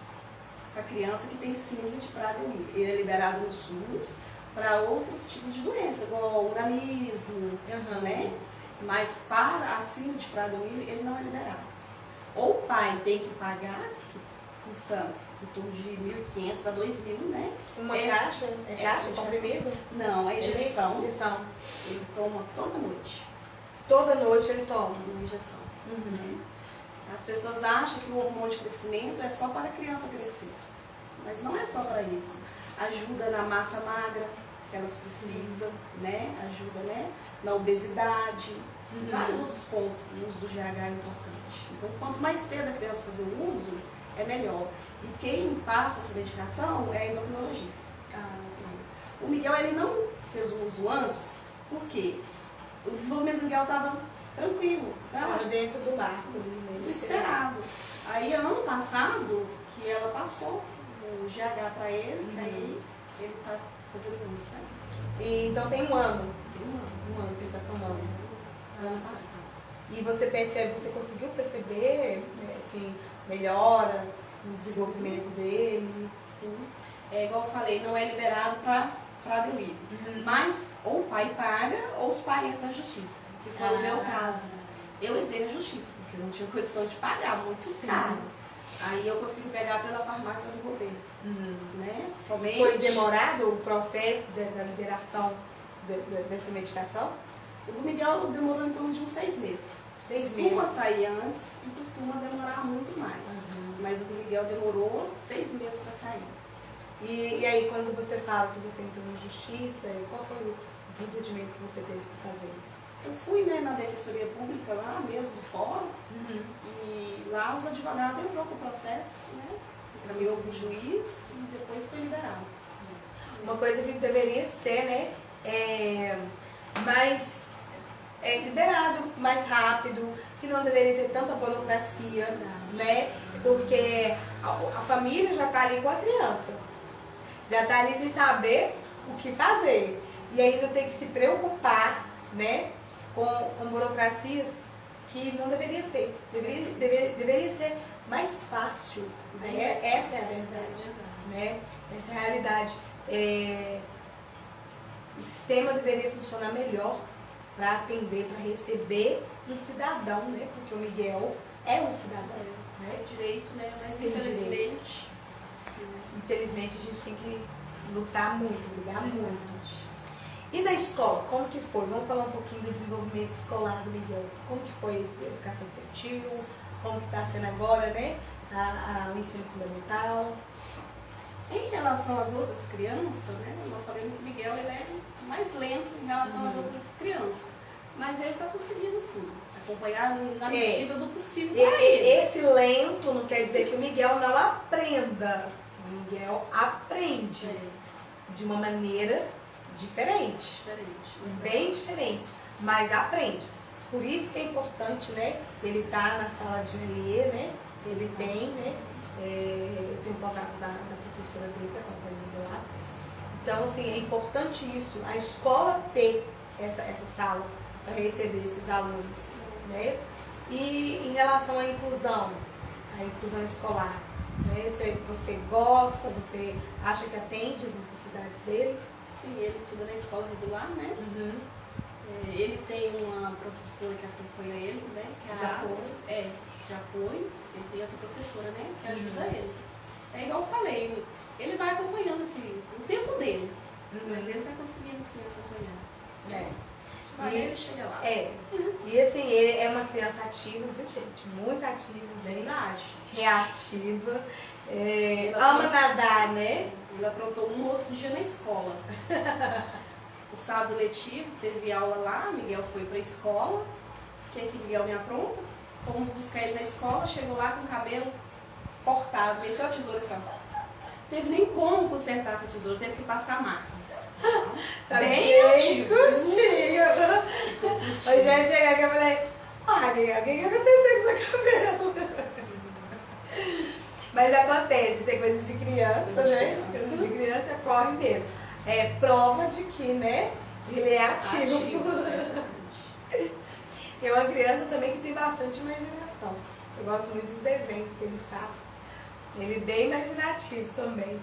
para criança que tem síndrome de Prader-Willi. Ele é liberado no SUS para outros tipos de doença, igual o nanismo, né? Mas para a síndrome de Prader-Willi, ele não é liberado. Ou o pai tem que pagar, que custa em torno de 1.500 a 2.000, né? Uma caixa? É caixa, comprimido? Não, é injeção. Injeção. Ele toma toda noite. Toda noite ele toma? Uma injeção. As pessoas acham que o hormônio de crescimento é só para a criança crescer. Mas não é só para isso. Ajuda na massa magra, que elas precisam, né? Ajuda, né, na obesidade, vários outros pontos. O uso do GH é importante. Então, quanto mais cedo a criança fazer o uso, é melhor. E quem passa essa medicação é a endocrinologista. O Miguel, ele não fez o uso antes, porque o desenvolvimento do Miguel estava tranquilo. Estava dentro do marco. Esperado. Aí, ano passado, que ela passou o GH para ele, aí ele está fazendo uso. E então tem um ano? Tem um ano. Um ano que ele está tomando. Ano passado. E você conseguiu perceber, assim, melhora no desenvolvimento dele? Sim. É igual eu falei, não é liberado para Prader-Willi. Mas ou o pai paga ou os pais entram na justiça. Que foi o meu caso. Eu entrei na justiça, porque eu não tinha condição de pagar, muito caro. Aí eu consigo pegar pela farmácia do governo. Né? Somente... Foi demorado o processo da liberação dessa medicação? O do Miguel demorou em torno de uns 6 meses. Costuma sair antes e costuma demorar muito mais. Mas o do Miguel demorou 6 meses para sair. E aí, quando você fala que você entrou na justiça, qual foi o procedimento que você teve que fazer? Eu fui, né, na Defensoria Pública lá mesmo, do fórum, e lá os advogados entrou com o processo, né, encaminhou para o juiz e depois foi liberado. Uma coisa que deveria ser, né, mais liberado, mais rápido, que não deveria ter tanta burocracia, né, porque a família já está ali com a criança, já está ali sem saber o que fazer, e ainda tem que se preocupar, né, com burocracias que não deveria ter, deveria ser mais fácil, né? Essa é a verdade, né? Essa é a realidade. O sistema deveria funcionar melhor para atender, para receber um cidadão, né? Porque o Miguel é um cidadão, né? Direito, né? Mas infelizmente a gente tem que lutar muito, brigar muito. E na escola, como que foi? Vamos falar um pouquinho do desenvolvimento escolar do Miguel. Como que foi a educação infantil? Como que está sendo agora, né? O ensino fundamental? Em relação às outras crianças, né? Nós sabemos que o Miguel ele é mais lento em relação às outras crianças. Mas ele está conseguindo sim, acompanhar na medida do possível para ele. Esse lento não quer dizer que o Miguel não aprenda. O Miguel aprende de uma maneira diferente, bem diferente, mas aprende. Por isso que é importante, né? Ele tá na sala de RE, né? Ele tem, né? Eu tenho contato da professora dele, que acompanha ele lá. Então, assim, é importante isso, a escola ter essa sala para receber esses alunos, né? E em relação à inclusão escolar, né? Você gosta, você acha que atende as necessidades dele? Sim, ele estuda na escola regular, né? Ele tem uma professora que acompanha ele, né? Que é de apoio. Ele tem essa professora, né? Que ajuda ele. É igual eu falei, ele vai acompanhando assim, o tempo dele. Mas ele está conseguindo sim acompanhar. Mas ele chega lá. E assim, ele é uma criança ativa, viu, gente? Muito ativa, bem reativa. Ama nadar, né? Ele aprontou um outro dia na escola. O sábado letivo, teve aula lá, Miguel foi para a escola. O que é que Miguel me apronta? Fomos buscar ele na escola, chegou lá com o cabelo cortado, meteu a tesoura assim. Teve nem como consertar com a tesoura, teve que passar a máquina. Tá bem curtinho. Hoje já cheguei aqui e falei, Miguel, o que aconteceu com seu cabelo? Mas acontece, tem coisas de criança, né? Coisas de criança corre mesmo. É prova de que, né? Ele é ativo. É uma criança também que tem bastante imaginação. Eu gosto muito dos desenhos que ele faz. Ele é bem imaginativo também.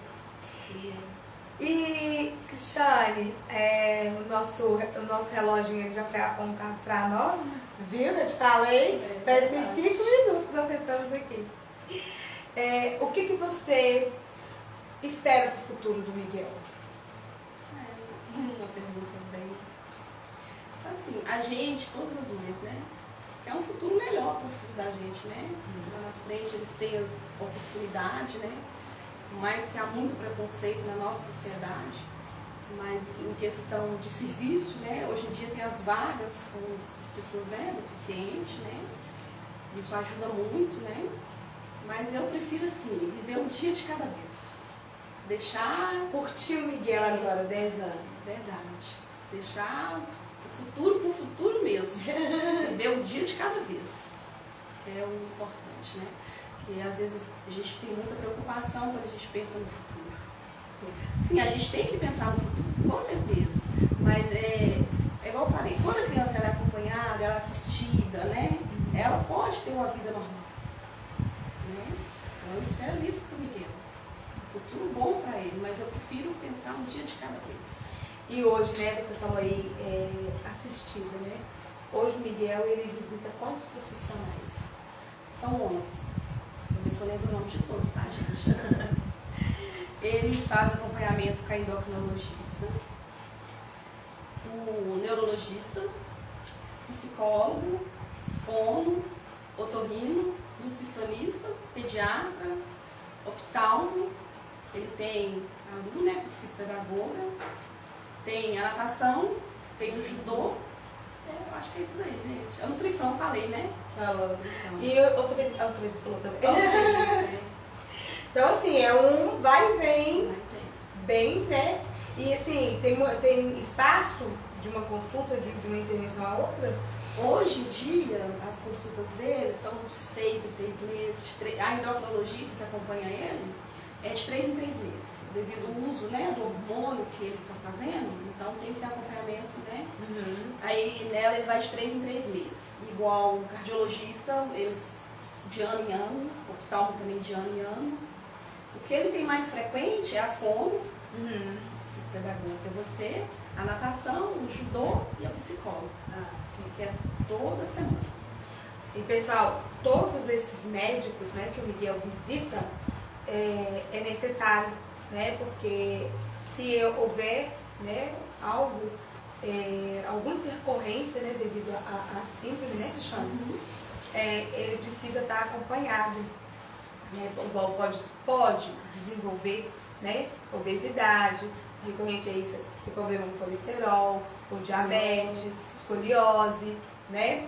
E, Cristiane, o nosso reloginho já foi apontado para nós, viu? Eu te falei, parece que 5 minutos nós estamos aqui. O que você espera para o futuro do Miguel? Uma pergunta bem... Assim, a gente, todas as mães, né? É um futuro melhor para o filho da gente, né? Lá na frente eles têm as oportunidades, né? Mais que há muito preconceito na nossa sociedade, mas em questão de serviço, né? Hoje em dia tem as vagas com as pessoas, né, deficientes, né? Isso ajuda muito, né? Mas eu prefiro assim, viver um dia de cada vez. Deixar... Curtir o Miguel agora, 10 anos. Verdade. Deixar o futuro para o futuro mesmo. Viver um dia de cada vez. É o importante, né? Que às vezes a gente tem muita preocupação quando a gente pensa no futuro. Sim, a gente tem que pensar no futuro, com certeza. Mas é igual eu falei, quando a criança ela é acompanhada, ela é assistida, né? Ela pode ter uma vida normal. Né? Então eu espero isso para o Miguel. Um futuro bom para ele, mas eu prefiro pensar um dia de cada vez. E hoje, né, você falou aí, assistida, né? Hoje o Miguel, ele visita quantos profissionais? São 11. Eu ver se eu lembro o nome de todos, tá, gente? Ele faz acompanhamento com a endocrinologista, o neurologista, psicólogo, fono, otorrino, nutricionista, pediatra, oftalmo. Ele tem aluno, né, psicopedagoga, tem a natação, tem o judô, eu acho que é isso aí, gente. A nutrição eu falei, né? Falou. Então. E outra vez falou também. Então, assim, é um vai e vem, bem, né? E, assim, tem espaço de uma consulta, de uma intervenção a outra? Hoje em dia, as consultas dele são de 6 em 6 meses. A endocrinologista que acompanha ele é de 3 em 3 meses, devido ao uso, né, do hormônio que ele está fazendo, então tem que ter acompanhamento, né? Aí nela ele vai de 3 em 3 meses. Igual o cardiologista, eles de ano em ano, oftalmo também de ano em ano. O que ele tem mais frequente é a fono, psicopedagoga, é você, a natação, o judô e a psicóloga. Que é toda semana. E pessoal, todos esses médicos, né, que o Miguel visita, é necessário, né, porque se houver, né, algo, alguma intercorrência, né, devido à síndrome, né, Cristiano, ele precisa estar acompanhado, né, pode desenvolver, né, obesidade, recorrente a isso, tem problema com colesterol, ou diabetes, escoliose, né?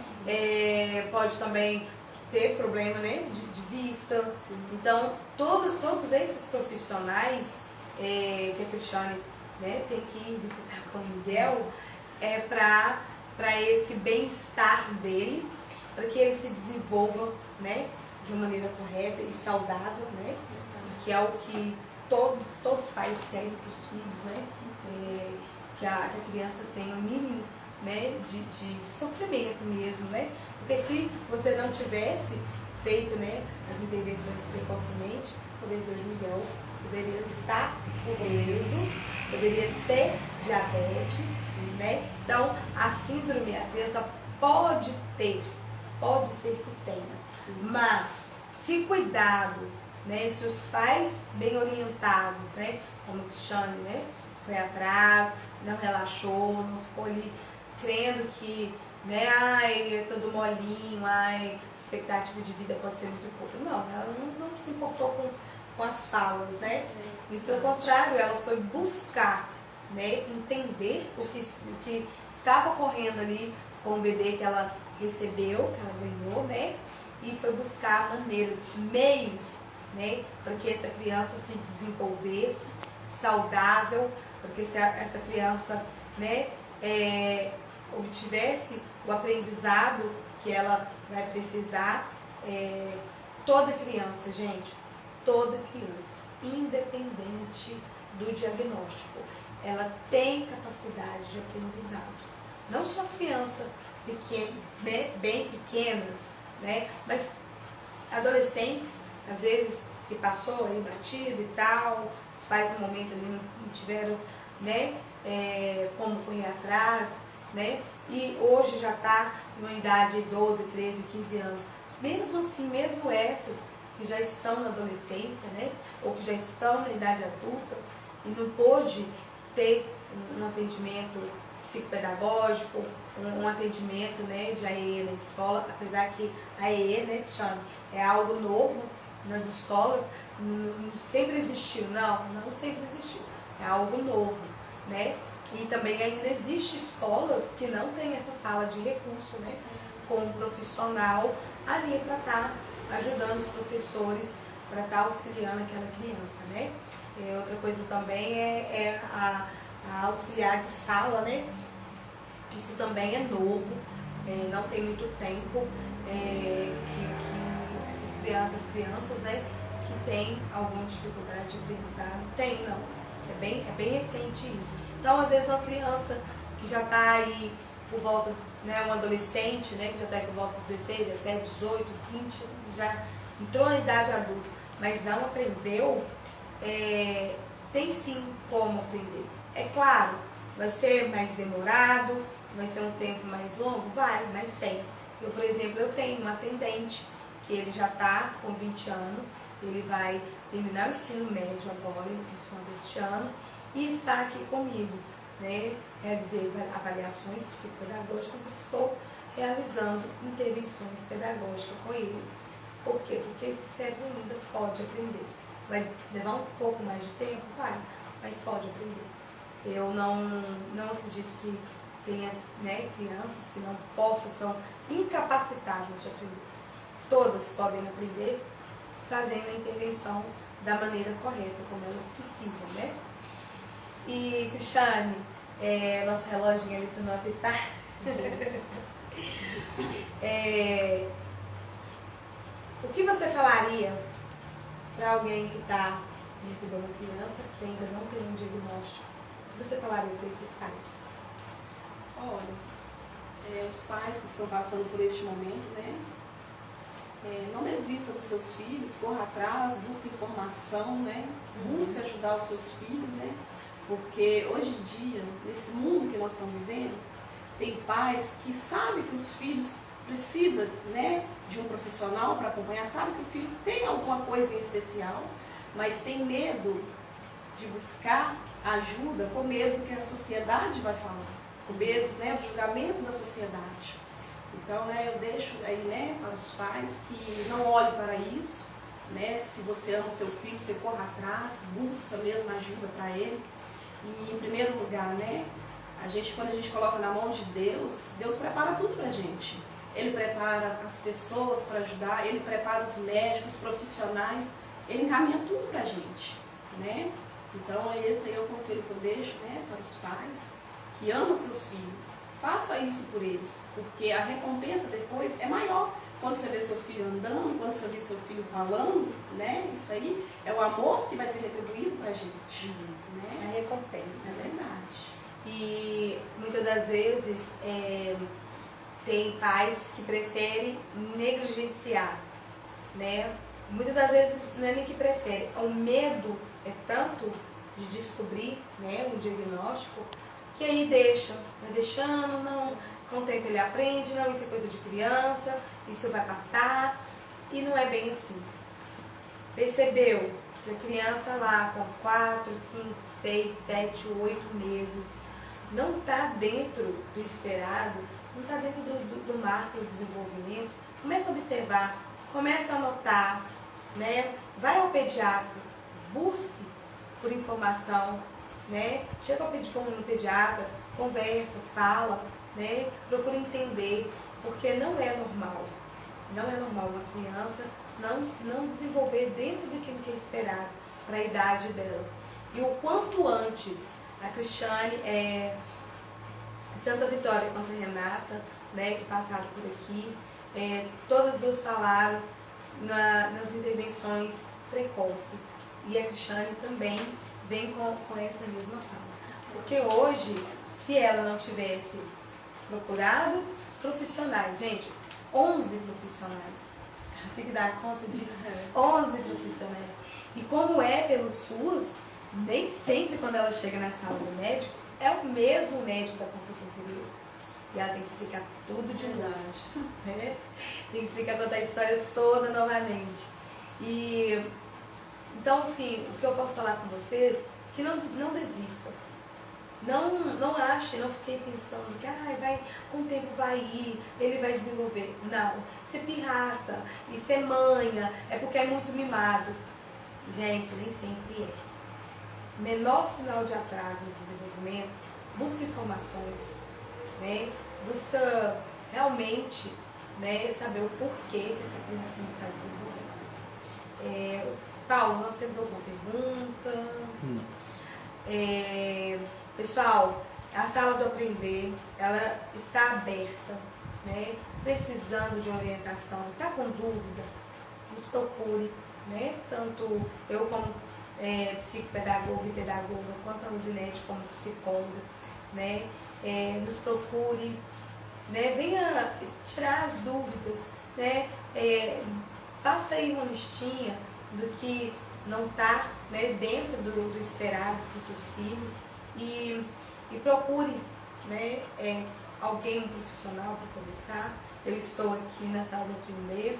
Pode também ter problema, né, de vista. Sim. Então, todos esses profissionais que a Cristiane, né, tem que visitar com o Miguel para esse bem-estar dele, para que ele se desenvolva, né, de uma maneira correta e saudável, né? Que é o que todos os pais querem para os filhos, né? Que a criança tenha o mínimo, né, de sofrimento mesmo, né? Porque se você não tivesse feito, né, as intervenções precocemente, talvez hoje o Miguel poderia estar obeso, poderia ter diabetes, né? Então, a síndrome, a criança pode ser que tenha, mas se cuidado, né, se os pais bem orientados, né, como o Cristiane, né, foi atrás, não relaxou, não ficou ali crendo que, né, ai, é todo molinho, ai, expectativa de vida pode ser muito pouco. Não, ela não se importou com as falas, né? E pelo contrário, ela foi buscar, né, entender o que estava ocorrendo ali com o bebê que ela recebeu, que ela ganhou, né? E foi buscar maneiras, meios, né, para que essa criança se desenvolvesse saudável, porque se essa criança, né, obtivesse o aprendizado que ela vai precisar. Toda criança, gente, toda criança, independente do diagnóstico, ela tem capacidade de aprendizado. Não só criança pequena, bem pequenas, né, mas adolescentes, às vezes, que passou aí batido e tal, os pais no momento ali não tiveram, né, como correr atrás, né, e hoje já está numa idade de 12, 13, 15 anos. Mesmo assim, mesmo essas que já estão na adolescência, né, ou que já estão na idade adulta e não pôde ter um atendimento psicopedagógico, um atendimento, né, de AEE na escola, apesar que a AEE, né, Cristiane, é algo novo nas escolas, não sempre existiu, não sempre existiu, é algo novo, né? E também ainda existe escolas que não tem essa sala de recurso, né, com um profissional ali para estar ajudando os professores, para estar auxiliando aquela criança, né? Outra coisa também é a auxiliar de sala, né? Isso também é novo, não tem muito tempo que essas crianças, né, que têm alguma dificuldade de aprendizado, não. É bem recente isso. Então, às vezes, uma criança que já está aí por volta, né, um adolescente, né, que já está aí por volta de 16, 17, 18, 20, já entrou na idade adulta, mas não aprendeu, tem sim como aprender. É claro, vai ser mais demorado, vai ser um tempo mais longo? Vai, mas tem. Eu, por exemplo, eu tenho um atendente que ele já está com 20 anos, ele vai terminar o ensino médio agora, no final deste ano, e está aqui comigo, né? Realizei avaliações psicopedagógicas e estou realizando intervenções pedagógicas com ele. Por quê? Porque esse cérebro ainda pode aprender. Vai levar um pouco mais de tempo? Vai. mas pode aprender. Eu não acredito que tenha, né, crianças que não possam, são incapacitadas de aprender. Todas podem aprender fazendo a intervenção da maneira correta, como elas precisam, né? E, Cristiane, nosso reloginho ali tornou a apitar. O que você falaria para alguém que está recebendo uma criança que ainda não tem um diagnóstico? O que você falaria para esses pais? Olha, os pais que estão passando por este momento, né? Não desista dos seus filhos, corra atrás, busque informação, né? Busque ajudar os seus filhos, né? Porque hoje em dia, nesse mundo que nós estamos vivendo, tem pais que sabem que os filhos precisam, né, de um profissional para acompanhar, sabe que o filho tem alguma coisa em especial, mas tem medo de buscar ajuda com medo do que a sociedade vai falar, com medo, né, do julgamento da sociedade. Então, né, eu deixo aí, né, para os pais que não olhem para isso, né, se você ama o seu filho, você corra atrás, busca mesmo ajuda para ele. E, em primeiro lugar, né, quando a gente coloca na mão de Deus, Deus prepara tudo para a gente. Ele prepara as pessoas para ajudar, Ele prepara os médicos, os profissionais, Ele encaminha tudo para a gente, né? Então, esse aí é o conselho que eu deixo, né, para os pais que amam seus filhos. Faça isso por eles, porque a recompensa depois é maior. Quando você vê seu filho andando, quando você vê seu filho falando, né? Isso aí é o amor que vai ser retribuído para a gente. Né? A recompensa. É verdade. E muitas das vezes tem pais que preferem negligenciar, né? Muitas das vezes não é nem que preferem, o medo é tanto de descobrir, né, um diagnóstico, que aí vai deixando, não, com o tempo ele aprende, não, isso é coisa de criança, isso vai passar, e não é bem assim. Percebeu que a criança lá com 4, 5, 6, 7, 8 meses não está dentro do esperado, não está dentro do marco do desenvolvimento, começa a observar, começa a anotar, né? Vai ao pediatra, busque por informação, né? Chega no pediatra, conversa, fala, né? Procura entender, porque não é normal uma criança não desenvolver dentro daquilo que é esperado para a idade dela. E o quanto antes, a Cristiane, tanto a Vitória quanto a Renata, né, que passaram por aqui, todas as duas falaram nas intervenções precoces. E a Cristiane também vem com essa mesma fala. Porque hoje, se ela não tivesse procurado os profissionais, gente, 11 profissionais, tem que dar conta de 11 profissionais. E como é pelo SUS, nem sempre quando ela chega na sala do médico, é o mesmo médico da consulta anterior. E ela tem que explicar tudo de novo. Né? Tem que explicar, contar a história toda novamente. E então, assim, o que eu posso falar com vocês é que não desistam. Não achem, não fiquem pensando que com o tempo vai ir, ele vai desenvolver. Não, isso é pirraça, isso é manha, é porque é muito mimado. Gente, nem sempre é. Menor sinal de atraso no desenvolvimento, busca informações, né? Busca realmente, né, saber o porquê que essa criança não está desenvolvendo. Paulo, nós temos alguma pergunta? Pessoal, a sala do aprender, ela está aberta, né? Precisando de orientação, está com dúvida, nos procure, né? Tanto eu como psicopedagoga e pedagoga, quanto a Rosinete como psicóloga, né? Nos procure, né? Venha tirar as dúvidas, né? Faça aí uma listinha do que não está, né, dentro do esperado para os seus filhos e procure, né, alguém, um profissional para conversar. Eu estou aqui na sala do aprender,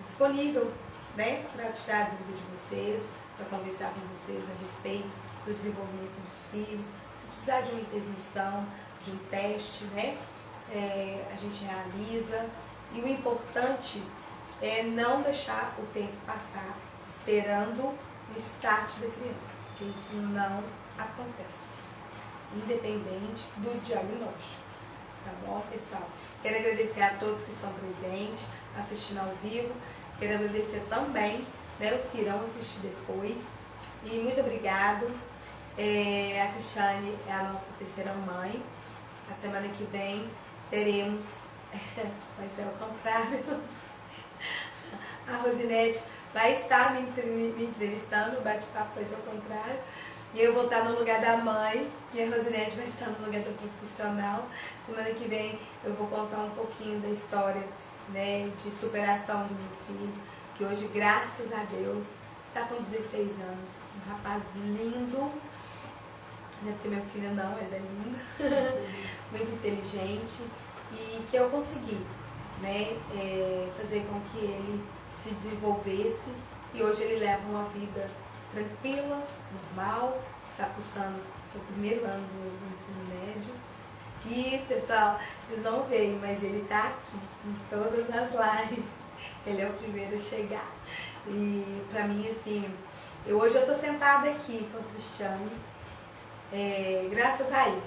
disponível, né, para tirar a dúvida de vocês, para conversar com vocês a respeito do desenvolvimento dos filhos. Se precisar de uma intervenção, de um teste, né, a gente realiza. E o importante é não deixar o tempo passar esperando o start da criança. porque isso não acontece, independente do diagnóstico. Tá bom, pessoal? Quero agradecer a todos que estão presentes, assistindo ao vivo. Quero agradecer também, né, os que irão assistir depois. E muito obrigado. A Cristiane é a nossa terceira mãe. A semana que vem teremos, vai ser ao contrário, a Rosinete vai estar me entrevistando, o bate-papo vai ser ao contrário. E eu vou estar no lugar da mãe e a Rosinete vai estar no lugar da profissional. Semana que vem eu vou contar um pouquinho da história, né, de superação do meu filho, que hoje, graças a Deus, está com 16 anos. Um rapaz lindo, não é porque meu filho não, mas é lindo, muito inteligente, e que eu consegui, né, fazer com que ele se desenvolvesse e hoje ele leva uma vida tranquila, normal, está cursando o primeiro ano do ensino médio. E, pessoal, vocês não veem, mas ele está aqui em todas as lives. Ele é o primeiro a chegar. E pra mim, assim, hoje eu tô sentada aqui com o Cristiane, graças a ele,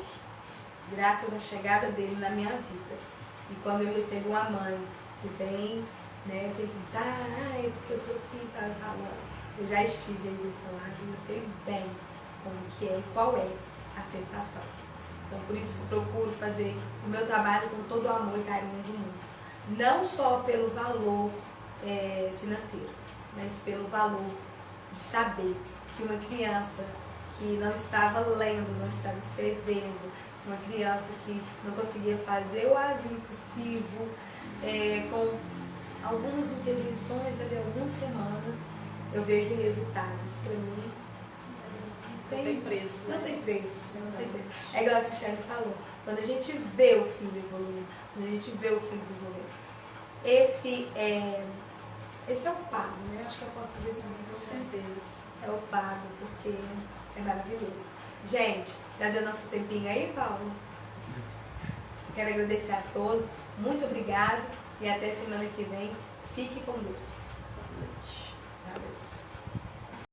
graças à chegada dele na minha vida. E quando eu recebo uma mãe que vem, né, perguntar, porque eu tô assim, tá, eu falo, eu já estive aí desse lado e eu sei bem como que é e qual é a sensação. Então, por isso que eu procuro fazer o meu trabalho com todo o amor e carinho do mundo. Não só pelo valor financeiro, mas pelo valor de saber que uma criança que não estava lendo, não estava escrevendo, uma criança que não conseguia fazer o azinho impossível, com algumas intervenções ali, algumas semanas, eu vejo resultados. Para mim, não tem preço. Não tem preço, não tem preço. É igual a Cristiane falou, quando a gente vê o filho evoluindo, quando a gente vê o filho desenvolver, esse é o pago, né? Acho que eu posso dizer assim, com certeza. É o pago, porque é maravilhoso. Gente, já deu nosso tempinho aí, Paulo? Quero agradecer a todos, muito obrigado e até semana que vem. Fique com Deus. Boa noite. Tá bom.